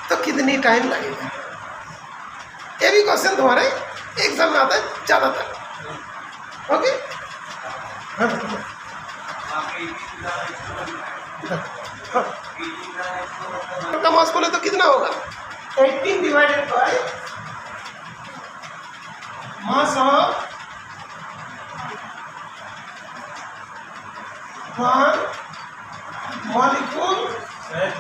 तो कितनी टाइम लगेगा। ये भी क्वेश्चन तुम्हारे एग्जाम में आता है ज़्यादातर। ओके, का मास बोले तो कितना होगा, 18 divided by mass of 1 molecule. Sir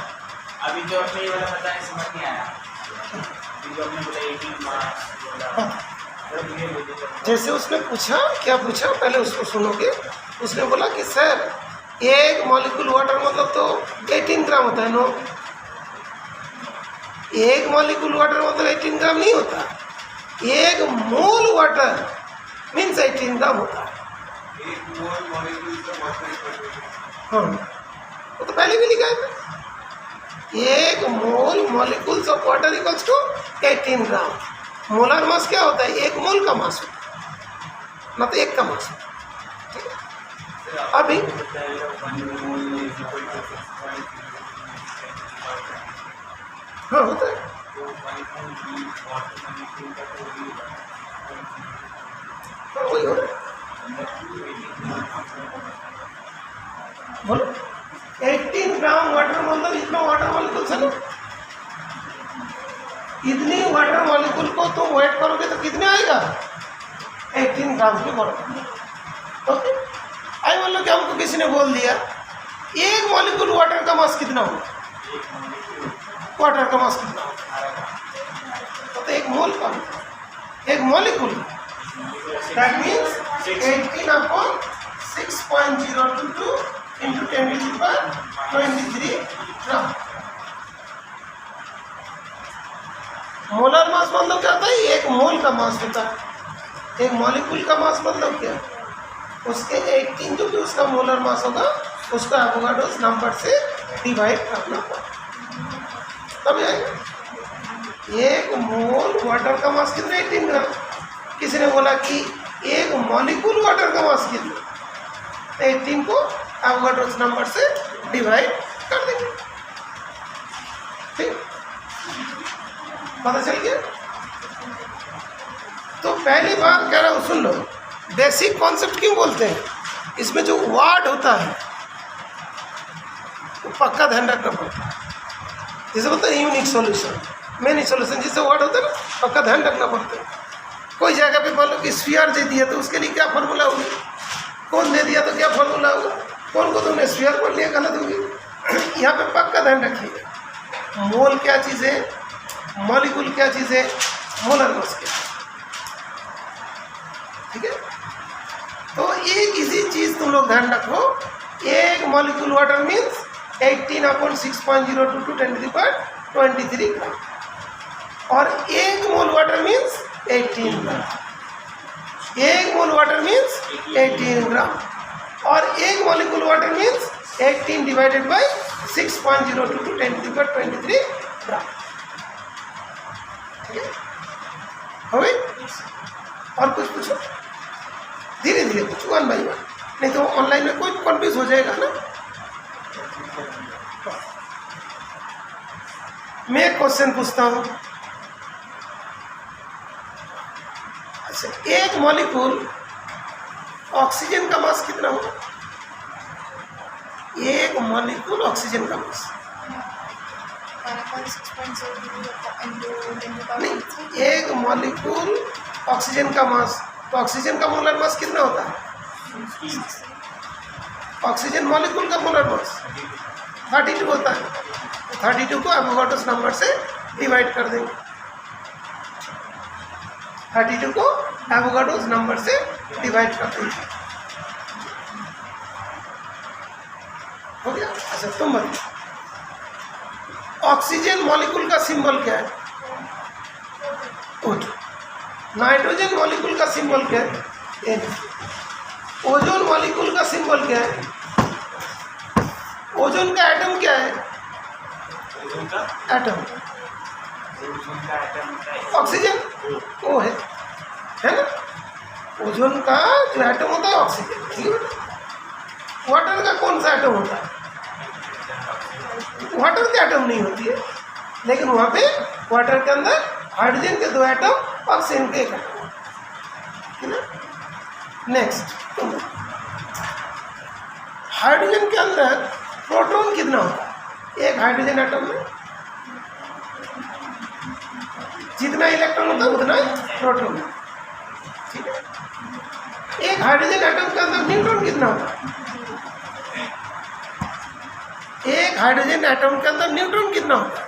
अभी जो आपने ये वाला बताया समझ नहीं आया, अभी जो आपने बोला 18 मार्क्स बोला, जैसे उसने पूछा, क्या पूछा पहले उसको सुनोगे। उसने बोला कि सर 1 मॉलिक्यूल वाटर मतलब तो 18 ग्राम होता है। नो, 1 मॉलिक्यूल वाटर मतलब 18 ग्राम नहीं होता, 1 मोल वाटर मीन्स 18 ग्राम होता है। हाँ, वो तो पहले भी लिखा है। 1 mole molecules of water equals to 18 gram. Molar mass क्या होता है? 1 मोल का मास होता है, ना तो 1 का मास होता है। ठीक है, अभी हाँ होता है, हाँ वही हो रहा है। बोलो 18 ग्राम वाटर मतलब इतना वाटर मॉलिक्यूल्स है ना, इतनी वाटर मॉलिक्यूल को तुम वेट करोगे तो कितने आएगा? 18 ग्राम की वाटर। ओके, आई मान लो कि हमको किसी ने बोल दिया 1 मॉलिक्यूल वाटर का मास कितना होगा? वाटर का मास कितना होगा? तो 1 मोल का, 1 molecule, that means 18 upon 6.022 into 10⁻23 gram. Molar मास मतलब क्या होता है? 1 मोल का मास होता है। 1 मॉलिक्यूल का मास मतलब क्या? उसके 18 जो भी उसका मोलर मास होगा उसको एवोगाड्रोस नंबर से डिवाइड करना पड़ेगा, तब आएगा। 1 मोल वाटर का मास कितना? 18 ग्राम। किसी ने बोला कि 1 मॉलिक्यूल वाटर का मास कितना? 18 को एवोगाड्रोस नंबर से डिवाइड कर देंगे। ठीक, पता चल गया? तो पहली बार कह रहा हूँ, सुन लो, बेसिक कॉन्सेप्ट क्यों बोलते हैं? इसमें जो वाट होता है वो पक्का ध्यान रखना पड़ता है। जैसे बोलते हैं यूनिक सॉल्यूशन, मेनी सॉल्यूशन, जिससे वाट होता है ना, पक्का ध्यान रखना पड़ता है। कोई जगह पे मान लो कि स्फीयर दे दिया तो उसके लिए क्या फॉर्मूला होगी? कौन दे दिया तो क्या फॉर्मूला होगा? कौन को तुमने स्फीयर पढ़ लिया, गलत होगी। यहाँ पे पक्का ध्यान रखिएगा, मोल क्या चीज़ है, मॉलिक्यूल क्या चीज़ है, मोलर मास क्या। ठीक है, तो एक इसी चीज़ तुम लोग ध्यान रखो, 1 मॉलिक्यूल वाटर मीन्स 18 अपॉन 6.022 10⁻23 ग्राम, और 1 मोल वाटर मीन्स 18 ग्राम। 1 मोल वाटर मीन्स 18 ग्राम, और 1 molecule water means 18 divided by 6.022 10⁻23 ग्राम। ठीक है, हो गई? और कुछ पूछो, धीरे धीरे पूछो, 1 बाई 1, नहीं तो ऑनलाइन में कोई कन्फ्यूज हो जाएगा ना। मैं एक क्वेश्चन पूछता हूँ। अच्छा, 1 मॉलिक्यूल ऑक्सीजन का मास कितना होगा? 1 मॉलिक्यूल ऑक्सीजन का मास नहीं, 1 मॉलिक्यूल ऑक्सीजन का मास, तो ऑक्सीजन का मोलर मास कितना होता है? ऑक्सीजन मॉलिक्यूल का मोलर मास 32 होता है। 32 को एवोगाड्रोस नंबर से डिवाइड कर देंगे। 32 को एवोगाड्रोस नंबर से डिवाइड कर देंगे। हो गया? अच्छा, तुम बताओ, ऑक्सीजन मॉलिक्यूल का सिंबल क्या है? O2। नाइट्रोजन मॉलिक्यूल का सिंबल क्या है? N। ओजोन मॉलिक्यूल का सिंबल क्या है? ओजोन का एटम क्या है? एटम ऑक्सीजन ओ है ना? ओजोन का जो एटम होता है ऑक्सीजन। ठीक है बेटा, वाटर का कौन सा एटम होता है? वाटर की एटम नहीं होती है, लेकिन वहाँ पे वाटर के अंदर हाइड्रोजन के 2 एटम, ऑक्सीजन के 1 एटम, है ना? नेक्स्ट, हाइड्रोजन के अंदर प्रोटॉन कितना होता है? 1 हाइड्रोजन एटम में जितना इलेक्ट्रॉन होता है उतना प्रोटॉन। ठीक है, 1 हाइड्रोजन एटम के अंदर न्यूट्रॉन कितना होता है? 1 हाइड्रोजन एटम के अंदर न्यूट्रॉन कितना होता है?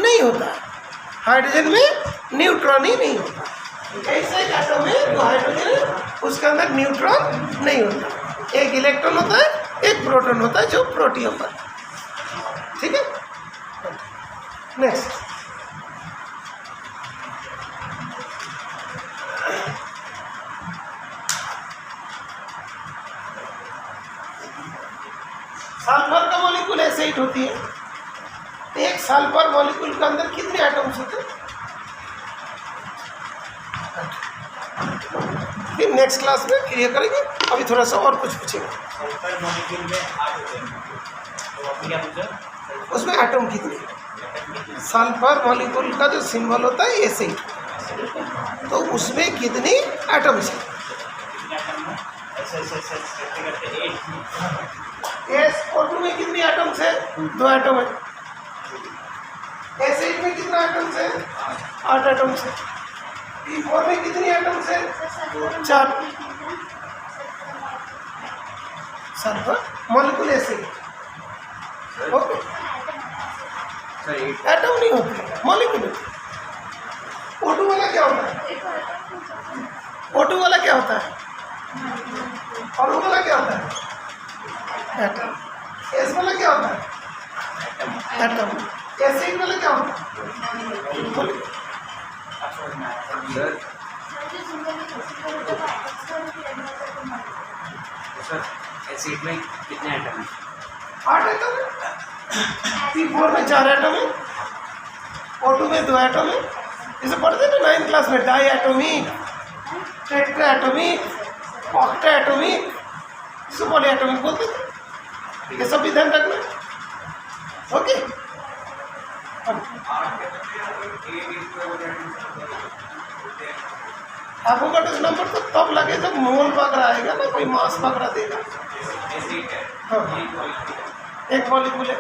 नहीं होता है। हाइड्रोजन में न्यूट्रॉन ही नहीं होता। ऐसा एक एटम है जो हाइड्रोजन है, उसके अंदर न्यूट्रॉन नहीं होता। 1 इलेक्ट्रॉन होता है, 1 प्रोटॉन होता है जो प्रोटियम पर। ठीक है, नेक्स्ट, सल्फर का मॉलिक्यूल मॉलिक्यूल एसिड होती है, एक सल्फर मॉलिक्यूल के अंदर कितने एटम्स होते हैं? फिर नेक्स्ट क्लास में क्लियर करेंगे, अभी थोड़ा सा और कुछ पूछेंगे। सल्फर मॉलिक्यूल में 8 होते हैं, तो आपने क्या पूछा? उसमें एटम कितने? सल्फर मॉलिक्यूल का जो सिंबल होता है एसिड, तो उसमें कितने एटम्स हैं? कितने एटम है? ऐसे ऐसे ऐसे करते करते 8। एस O2 में कितने एटम्स है? 2 एटम है। एसिड में कितना एटम्स है? 8 एटम्स है। P4 में कितने एटम्स है? 4। Sulphur molecule acid, okay, sir atom नहीं होते, मॉलिक्यूल होते। O2 वाला क्या होता है? O2 वाला क्या होता है? और O वाला क्या होता है? एटम। S वाला क्या होता है? एटम। एसिड वाला क्या होता है? मॉलिक्यूल। सर सर एसिड में कितने एटम हैं? 8 एटम है। P4 में 4 एटम है। O2 में 2 एटम है। इसे पढ़ते थे 9th क्लास में, di atomic, tetra atomic, octa atomic, इसे पॉली एटोमिक बोलते थे। ये सब भी ध्यान रखना, ओके। एवोगाड्रो नंबर तो तब लगे जब मोल वगैरह आएगा ना, कोई मास वगैरह देगा। हाँ, एक मॉलिक्यूल है।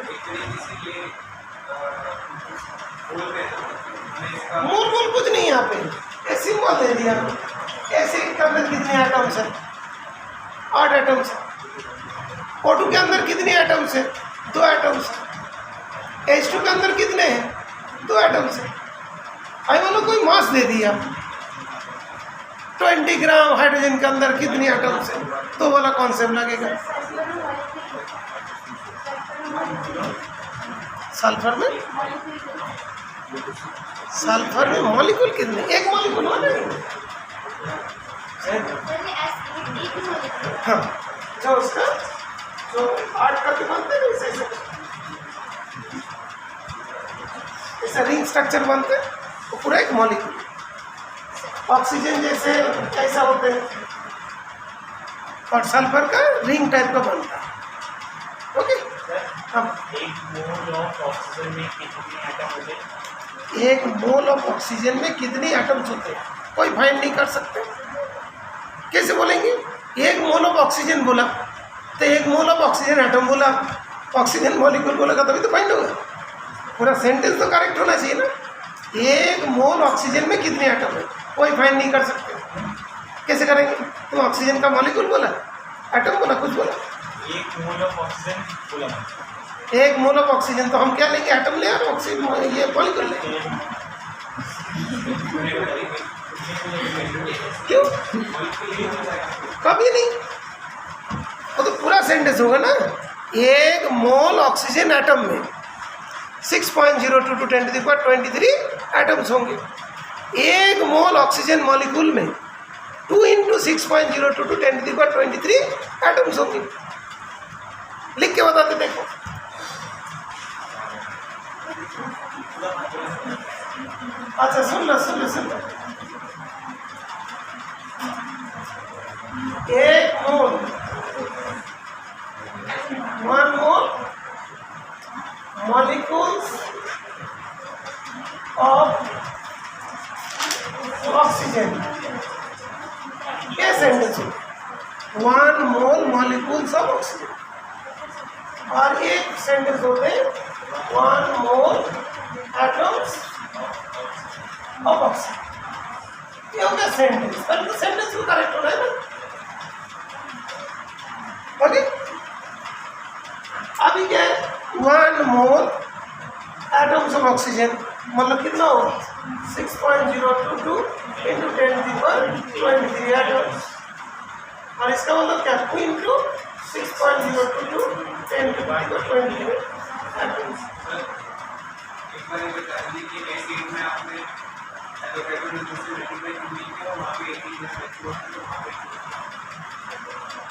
मोल मोल कुछ नहीं यहाँ पे, ऐसी मोल दे दिया। एसिड के अंदर कितने एटम्स हैं? 8 एटम्स हैं। O2 के अंदर कितने एटम्स हैं? 2 एटम्स हैं। H2 के अंदर कितने हैं? 2 एटम्स हैं। आई वालों कोई मास दे दिया, 20 ग्राम हाइड्रोजन के अंदर कितने एटम्स हैं, तो वाला कॉन्सेप्ट लगेगा। सल्फर में मॉलिक्यूल कितने? एक मॉलिक्यूल होना है। हाँ, जो उसका जो 8 करके बनते हैं ऐसे ऐसे रिंग स्ट्रक्चर बनते हैं, वो पूरा एक मॉलिक्यूल। ऑक्सीजन जैसे कैसा होते हैं, और सल्फर का रिंग टाइप का बनता है, ओके। अब एक मोल ऑफ ऑक्सीजन में कितने एटम होते हैं? एक मोल ऑफ ऑक्सीजन में कितने एटम्स होते हैं कोई फाइंड नहीं कर सकते। कैसे बोलेंगे? एक मोल ऑफ ऑक्सीजन बोला तो एक मोल ऑफ ऑक्सीजन एटम बोला, ऑक्सीजन मॉलिक्यूल बोलेगा तभी तो फाइंड होगा। पूरा सेंटेंस तो करेक्ट होना चाहिए ना। एक मोल ऑक्सीजन में कितने एटम है कोई फाइंड नहीं कर सकते। कैसे करेंगे? तुम ऑक्सीजन का मॉलिक्यूल बोला, एटम बोला, कुछ बोला। एक मोल ऑफ ऑक्सीजन बोला, एक मोल ऑफ ऑक्सीजन, तो हम क्या लेंगे? एटम ले और ऑक्सीजन ये मॉलिक्यूल लेंगे। क्यों? कभी नहीं, वो तो पूरा सेंटेंस होगा ना। एक मोल ऑक्सीजन एटम में 6.02 × 10⁻23 एटम्स होंगे। एक मोल ऑक्सीजन मॉलिक्यूल में 2 × 6.02 × 10⁻23 एटम्स होंगे। लिख के बताते देखो। अच्छा सुन लो। एक मोल, 1 मोल molecules of oxygen, ये सेंटेंस है। 1 मोल मॉलिक्यूल्स ऑफ ऑक्सीजन, और एक सेंटेंस होते हैं 1 मोल एटम्स ऑफ ऑक्सीजन। ये हो गया सेंटेंस, पर तो सेंटेंस भी करेक्ट होना है ना, ओके। अभी क्या है? 1 मोल एटम्स ऑफ ऑक्सीजन मतलब कितना होगा? 6.022 × 10⁻23 एटम्स, और इसका मतलब क्या? 2 × 6.022 × 10⁻23 एटम्स। एक बार ये बता दीजिए कि एसिड में आपने एवोगाड्रो ने दूसरे रेटिफाई दी है और वहाँ पे 18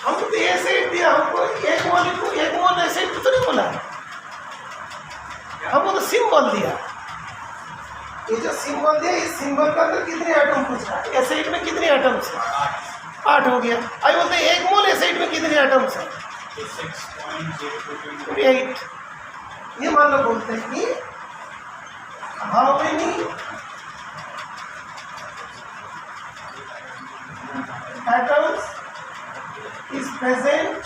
हमको तो एसिड दिया, हमको एक मोल एसिड तो नहीं बोला। हमको तो सिंबल दिया, ये जो सिंबल दिया इस सिंबल के अंदर कितने एटम पूछ रहा है। एसिड में कितने एटम्स है? 8 हो गया। आई बोलते हैं 1 मोल एसिड में कितने एटम्स है? 8। ये मान लो बोलते हैं कि how many atoms is present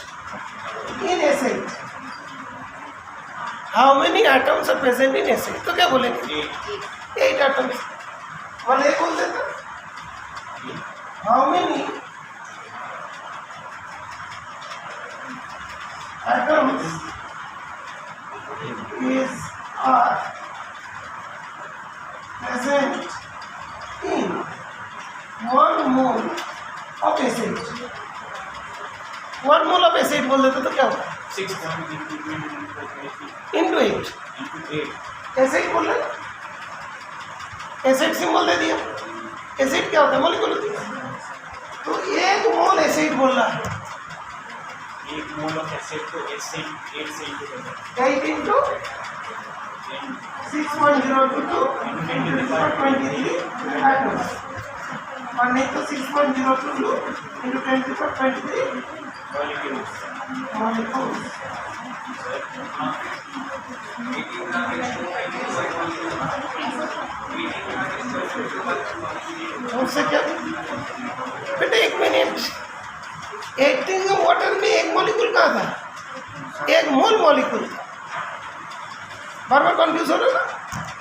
in acid. How many atoms are present in acid, तो क्या बोलेंगे? 8 एटम्स। वन एक बोल देता, how many atoms is present in 1 mole of acid। 1 mole of acid बोल देते तो क्या होगा? 6 इंटू 8। एसिड बोल रहे, एसिड सिंबल दे दिया। एसिड क्या होता है? मॉलिक्यूल होती है। तो 1 मोल एसिड बोल रहा है, 1 मोल ऑफ एसिड को 8 से इंटू करते हैं। 8 इंटू 6.022 23 एटम्स, और नहीं तो 6.022 इंटू 10⁻23 मॉलिक्यूल्स। उससे क्या बेटा, 1 मिनट, 18 ग्राम वाटर में 1 मॉलिक्यूल कहाँ था? 1 मोल मॉलिक्यूल था। बार बार कंफ्यूज हो रहा है ना।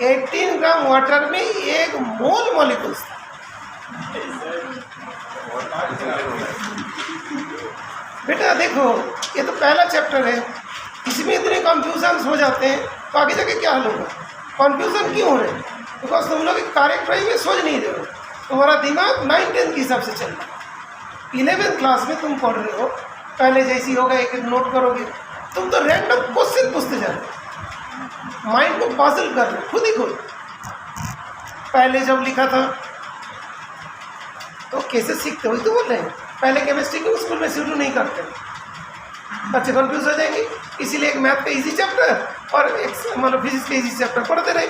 18 ग्राम वाटर में 1 मोल मॉलिक्यूल्स था। बेटा देखो, ये तो पहला चैप्टर है, इसमें इतने कंफ्यूजन हो जाते हैं तो आगे जाके क्या हल होगा? कंफ्यूजन क्यों हो रहे हैं? बिकॉज तुम लोग करेक्ट वे में सोच नहीं रहे हो, तुम्हारा दिमाग 9-10 के हिसाब से चल रहा है। 11th क्लास में तुम पढ़ रहे हो, पहले जैसी होगा एक एक नोट करोगे, तुम तो रैंडम क्वेश्चन पूछते जा रहे हो, माइंड को पजल कर रहे हो खुद ही खुद। पहले जब लिखा था तो कैसे सीखते हो तो बोल रहे हैं, पहले केमिस्ट्री को स्कूल में शुरू नहीं करते, बच्चे कंफ्यूज हो जाएंगे। इसीलिए एक मैथ का इजी चैप्टर और एक मतलब फिजिक्स का इजी चैप्टर पढ़ते रहे।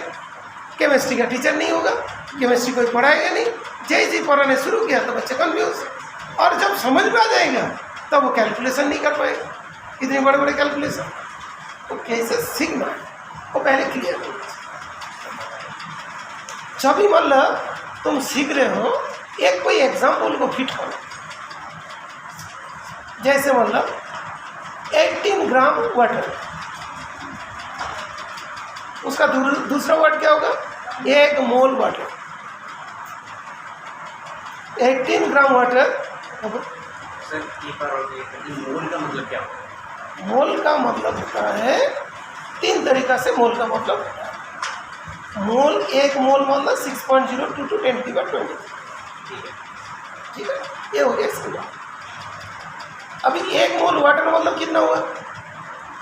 केमिस्ट्री का टीचर नहीं होगा, केमिस्ट्री कोई पढ़ाएगा नहीं, जैसे ही पढ़ाने शुरू किया तो बच्चे कंफ्यूज, और जब समझ में आ जाएगा तब वो कैलकुलेशन नहीं कर पाएगा, इतने बड़े बड़े कैलकुलेशन। तो कैसे सीखना है वो पहले क्लियर हो। जब भी मतलब तुम सीख रहे हो, एक कोई एग्जाम्पल को फिट करो। जैसे मतलब 18 ग्राम वाटर, उसका दूसरा वर्ड क्या होगा? 1 mole water. 18 gram water. Sir एक बार और मोल का मतलब क्या होता है? मोल का मतलब होता है 3 तरीका से मोल का मतलब होता है। मोल, 1 मोल मतलब 6.022 10⁻20। ठीक है, ये हो गया इसके बाद। अभी 1 मोल वाटर मतलब कितना हुआ?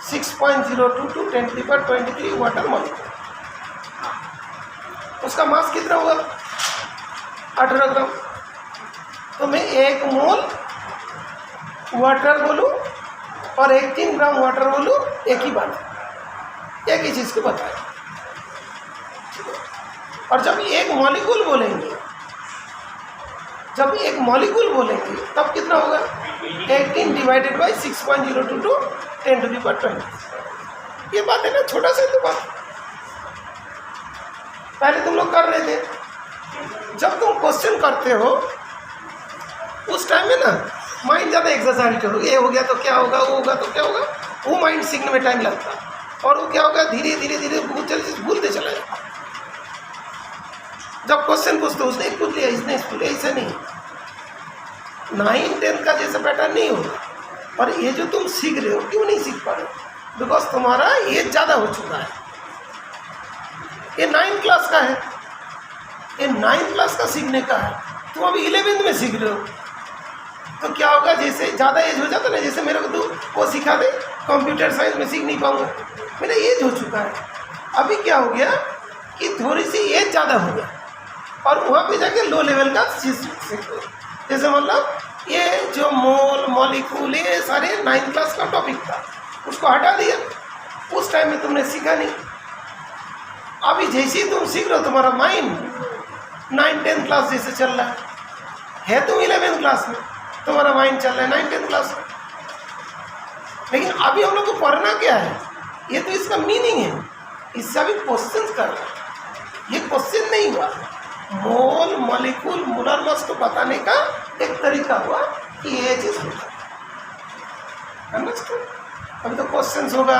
6.022 10⁻23 वाटर मॉलिक्यूल। उसका मास कितना होगा? 18 ग्राम। तो मैं 1 मोल वाटर बोलूँ और 18 ग्राम वाटर बोलूँ, एक ही बात है, एक ही चीज़ को बताए। और जब एक मॉलिक्यूल बोलेंगे, जब एक मॉलिक्यूल बोलेंगे तब कितना होगा? 18 डिवाइडेड बाई 6.022 10⁻20। ये बात है ना, छोटा सा तो बात पहले तुम लोग कर रहे थे। जब तुम क्वेश्चन करते हो उस टाइम में ना माइंड ज़्यादा एक्सरसाइज करो, ये हो गया तो क्या होगा, वो होगा तो क्या होगा, वो माइंड सीखने में टाइम लगता है और वो क्या होगा, धीरे धीरे धीरे भूलते चला जाता। जब क्वेश्चन पूछते उसने पूछ लिया, इसने पूछ लिया, ऐसा नहीं। 9-10 का जैसा पैटर्न नहीं होगा। और ये जो तुम सीख रहे हो, क्यों नहीं सीख पा रहे हो? बिकॉज तुम्हारा एज ज़्यादा हो चुका है। ये 9th क्लास का है, ये 9th क्लास का सीखने का है। तुम अभी 11th में सीख रहे हो, तो क्या होगा, जैसे ज़्यादा एज हो जाता ना, जैसे मेरे को तो वो सिखा दे, कंप्यूटर साइंस में सीख नहीं पाऊँगा, मेरा एज हो चुका है। अभी क्या हो गया कि थोड़ी सी एज ज़्यादा हो गया और वहाँ पे जाके लो लेवल का चीज़ सीखो। जैसे मतलब ये जो मोल, मॉलिक्यूल, ये सारे 9th क्लास का टॉपिक था, उसको हटा दिया। उस टाइम में तुमने सीखा नहीं, अभी जैसे ही तुम सीख रहे हो तुम्हारा माइंड 9-10 क्लास जैसे चल रहा है तुम 11th क्लास में, तुम्हारा माइंड चल रहा है 9-10 क्लास में। लेकिन अभी हम लोग को पढ़ना क्या है, ये तो इसका मीनिंग है, इससे अभी क्वेश्चन कर रहे हैं। ये क्वेश्चन नहीं हुआ, मोल मॉलिक्यूल मोलर मास को बताने का एक तरीका हुआ कि ये चीज़ होता है। अभी तो क्वेश्चंस होगा,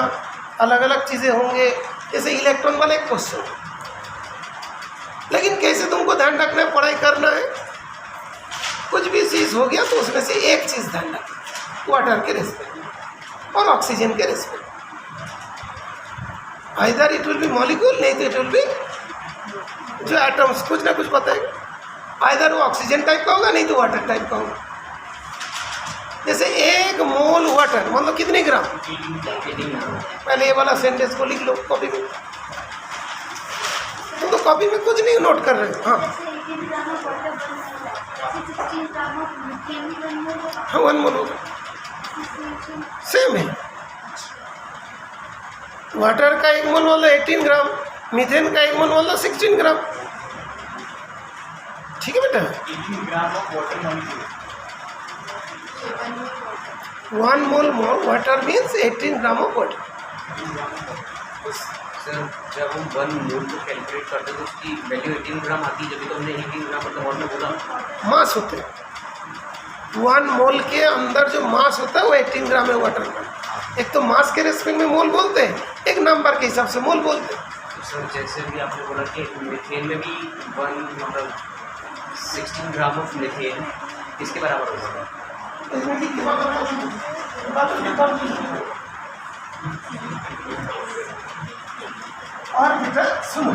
अलग अलग चीज़ें होंगे, जैसे इलेक्ट्रॉन वाला एक क्वेश्चन। लेकिन कैसे तुमको ध्यान रखना है, पढ़ाई करना है, कुछ भी चीज़ हो गया तो उसमें से एक चीज़ ध्यान रखना, वाटर के रेस्पेक्ट और ऑक्सीजन के respect. Either it will be molecule, नहीं तो इट विल बी जो एटम्स कुछ ना कुछ बताएगा। आइदर वो ऑक्सीजन टाइप का होगा, नहीं तो वाटर टाइप का होगा। जैसे 1 मोल वाटर मतलब कितने ग्राम, पहले ये वाला सेंटेंस को लिख लो कॉपी में। तुम तो कॉपी में कुछ नहीं नोट कर रहे हो। हाँ 1 मोल होगा, सेम है। वाटर का 1 मोल मतलब 18 ग्राम, मीथेन का 1 मोल मतलब 16 ग्राम। ठीक है बेटा, 18 gram of water molecule. 1 mole water means 18 gram of water. Sir जब हम 1 मोल को कैलकुलेट करते हैं तो उसकी वैल्यू 18 ग्राम आती है, जब तो हमने 18 ग्राम मतलब और में बोला मास होते हैं। 1 मोल के अंदर जो मास होता है वो 18 ग्राम है वाटर का। एक तो मास के रेस्पेक्ट में मोल बोलते हैं, एक नंबर के हिसाब से मोल बोलते हैं। तो सर जैसे भी आपने बोला कि मीथेन में भी 1 मतलब 16 ग्राम ऑफ मीथेन किसके बराबर होगा? और बेटा सुनो,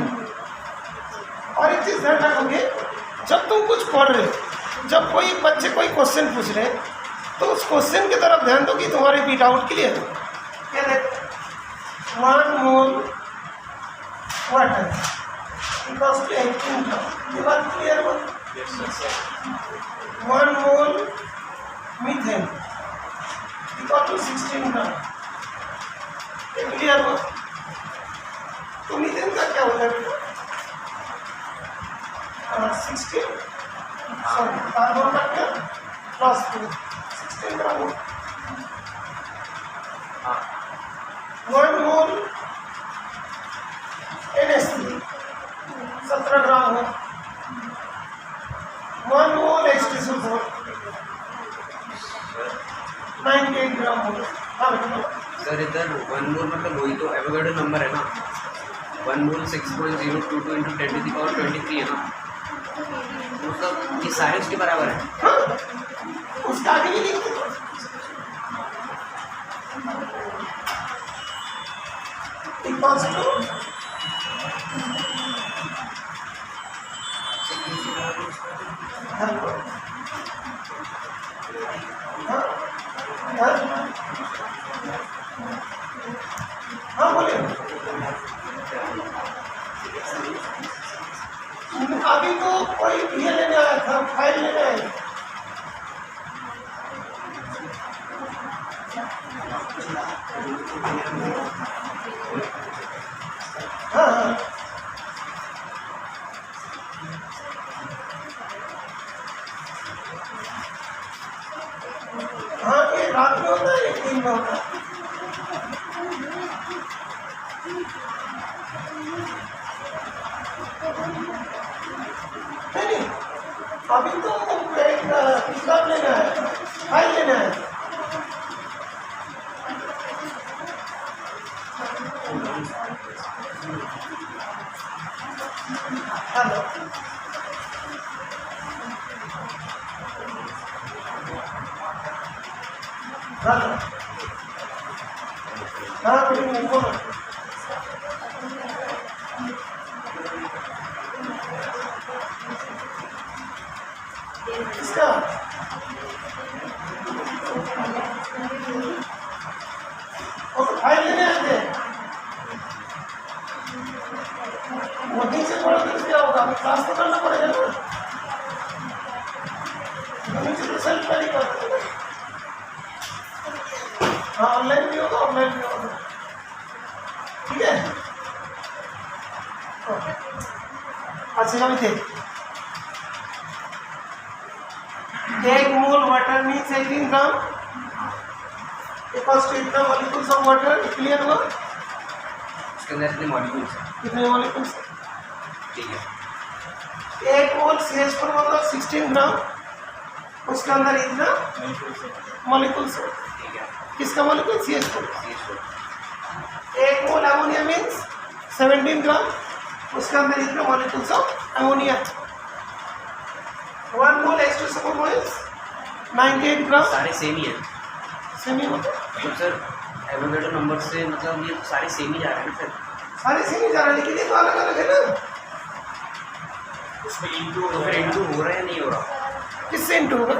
और एक चीज़ ध्यान रखोगे, जब तुम कुछ पढ़ रहे हो, जब कोई बच्चे कोई क्वेश्चन पूछ रहे हैं तो उस क्वेश्चन की तरफ ध्यान दो कि तुम्हारे बीट आउट क्लियर है। क्या देखो 1 मोल वाटर इक्वल्स टू 18 ग्राम, ये बात क्लियर हो। 1 मोल मीथेन इक्वल टू 16 ग्राम, ये क्लियर हो। तो मीथेन का क्या होता है बेटा, 16 सॉरी कार्बन का क्या प्लस 16 ग्राम। 1 मोल NH3 17 ग्राम हो। 1 मोल H2SO4 98 ग्राम हो। हाँ बेटा सर इधर 1 मोल मतलब वही तो एवोगाड्रो नंबर है ना, 1 मोल 6.022 इंटू 10⁻23 है ना, मतलब ये सारे उसके बराबर है। हाँ, उसका आगे भी लिख दो। इक्वल्स टू हाँ बोलिए। अभी तो कोई ये लेने आया था, फाइल लेने आया था। हाँ हाँ हाँ, ये रात में होता है, एक दिन में होता है। नहीं, अभी तो एक किताब लेना है, फाइल लेना है। हेलो हेलो हाँ बोलो। इसका वो तो फाइल लेने आए थे, वहीं से पढ़ो तो क्या होगा, क्लास तो करना पड़ेगा ना, वहीं से तो सेल्फ स्टडी करते हैं। हाँ ऑनलाइन भी होगा, ऑफलाइन भी होगा। अच्छा अभी देख, 1 mole water means 18 gram equals to इतना मॉलिक्यूल्स ऑफ वाटर। क्लियर हुआ? उसके अंदर इतने मॉलिक्यूल्स हैं। कितने मॉलिक्यूल्स? ठीक है। 1 मोल CH4 मतलब 16 ग्राम, उसके अंदर इतना मॉलिक्यूल्स है। ठीक है। किसका मॉलिक्यूल? CH4। CH4 1 मोल अमोनिया मीन्स 17 ग्राम, उसके अंदर इतना molecules of ammonia. 1 mole H2SO4 means 98 ग्राम। सारे सेम ही हैं। सेमी मतलब तो सर एवोगैड्रो नंबर से मतलब ये सारे सेम ही जा रहे हैं सर। सारे सेमी जा रहे हैं, लेकिन ये तो अलग अलग है ना। उसमें इंटू तो फिर इंटू हो रहा है या नहीं हो रहा? किससे इंटू होगा?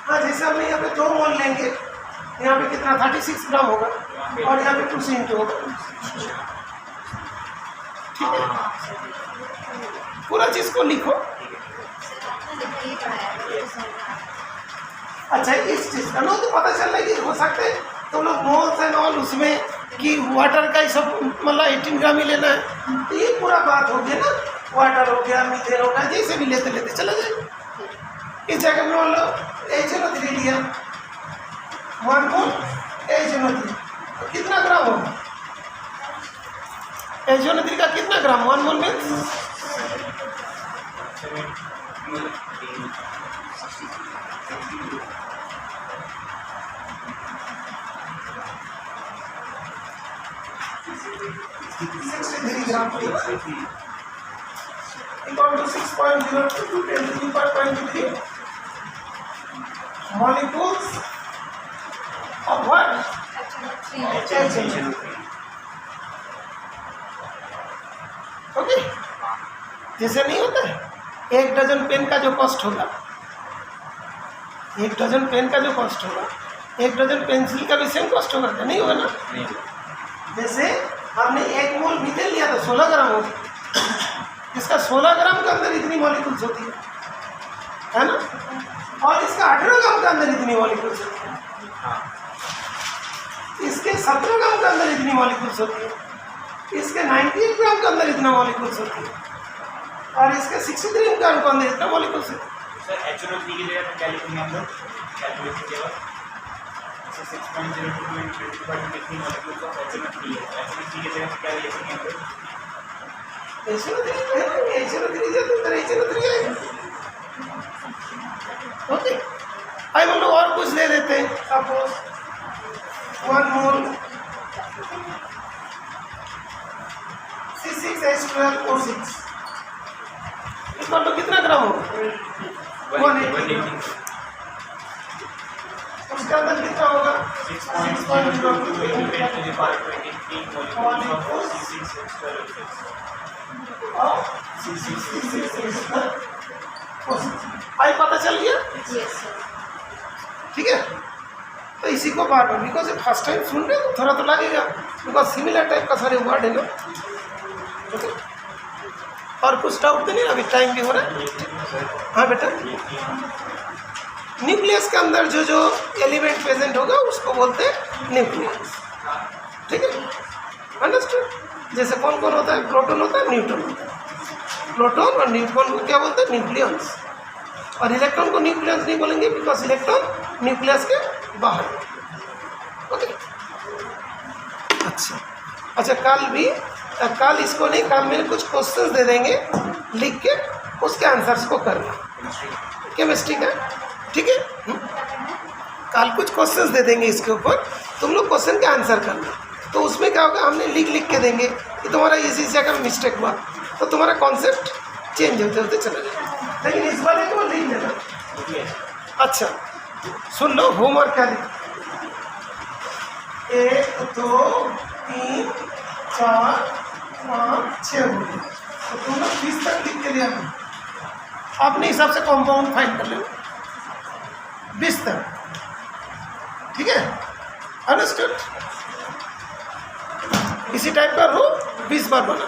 हाँ, जैसे हमने यहाँ पे 2 मोल लेंगे, यहाँ पे कितना 36 ग्राम होगा और यहाँ पे 2 से इंटू होगा। ठीक है, पूरा चीज़ को लिखो। अच्छा, इस चीज़ का ना तो पता चल रहा है कि हो सकते हैं तो लोग मोल्स एंड ऑल उसमें कि वाटर का ही सब मतलब 18 ग्राम ही लेना है, तो ये पूरा बात हो गया ना। वाटर हो गया, मीथेन हो गया, जैसे भी लेते लेते चला जाए। इस जगह में मान लो HNO3 लिया, 1 मोल HNO3 तो कितना ग्राम होगा? HNO3 का कितना ग्राम? 1 मोल में 63 ग्राम equal to 6.02 to 10⁻23 molecules of what? HNO3. Okay, जैसे नहीं होता है 1 डजन पेन का जो कॉस्ट होगा, 1 डजन पेन का जो कॉस्ट होगा, 1 डजन पेंसिल का भी सेम कॉस्ट होगा क्या? नहीं होगा ना। जैसे हमने 1 मोल मीथेन लिया तो 16 ग्राम होगी, इसका 16 ग्राम के अंदर इतनी मॉलिक्यूल्स होती है ना, और इसका 18 ग्राम के अंदर इतनी मॉलिक्यूल्स होती है, इसके 17 ग्राम के अंदर इतनी मॉलिक्यूल्स होती है, इसके 98 ग्राम के अंदर इतना मॉलिक्यूल्स होती है, और इसके 63 ग्राम के अंदर इतना मॉलिक्यूल्स होती है। सर HNO3 की जगह पे क्या लिखेंगे हम लोग? कैलकुलेशन के बाद 6.02 into 10⁻23 molecules of HNO3 है। HNO3 की जगह पे क्या लिखेंगे हम लोग? HNO3 आएगा। ओके, आई बोलो और कुछ ले देते हैं। Suppose 1 mole C6H12O6 equal to कितना ग्राम होगा? 180। उसके अंदर कितना होगा? 6.02 into 10⁻23 molecules of C6H12O6 और आई पता चल गया? ठीक है, तो इसी को बार बार, बिकॉज फर्स्ट टाइम सुन रहे हो तो थोड़ा तो लगेगा, बिकॉज सिमिलर टाइप का सारे वर्ड है ना। ओके, और कुछ डाउट तो नहीं? अभी टाइम भी हो रहा है। हाँ बेटा, न्यूक्लियस के अंदर जो जो एलिमेंट प्रेजेंट होगा उसको बोलते हैं न्यूक्लियस। ठीक है, अंडरस्टूड? जैसे कौन कौन होता है? प्रोटॉन होता है, न्यूट्रॉन होता है। प्रोटॉन और न्यूट्रॉन को क्या बोलते हैं? न्यूक्लियंस। और इलेक्ट्रॉन को न्यूक्लियंस नहीं बोलेंगे, बिकॉज इलेक्ट्रॉन न्यूक्लियस के बाहर। ओके, अच्छा कल इसको नहीं, कल मेरे कुछ क्वेश्चंस दे देंगे लिख के, उसके आंसर्स को करना केमिस्ट्री का। ठीक है, कल कुछ क्वेश्चंस दे देंगे इसके ऊपर, तुम लोग क्वेश्चन का आंसर करना। तो उसमें क्या होगा, हमने लिख के देंगे कि तुम्हारा इसी से अगर मिस्टेक हुआ तो तुम्हारा कॉन्सेप्ट चेंज होते होते चला जाएगा, लेकिन इस बार तो लिख देना। अच्छा सुन लो, होमवर्क क्या लिख, 1 2 3 4 5 6 हो गए, तो तुम लोग 20 तक लिख के दिया, अपने हिसाब से कॉम्पाउंड फाइंड कर लेना 20 तक। ठीक है, अंडरस्टूड? इसी टाइप का रो 20 बार बना।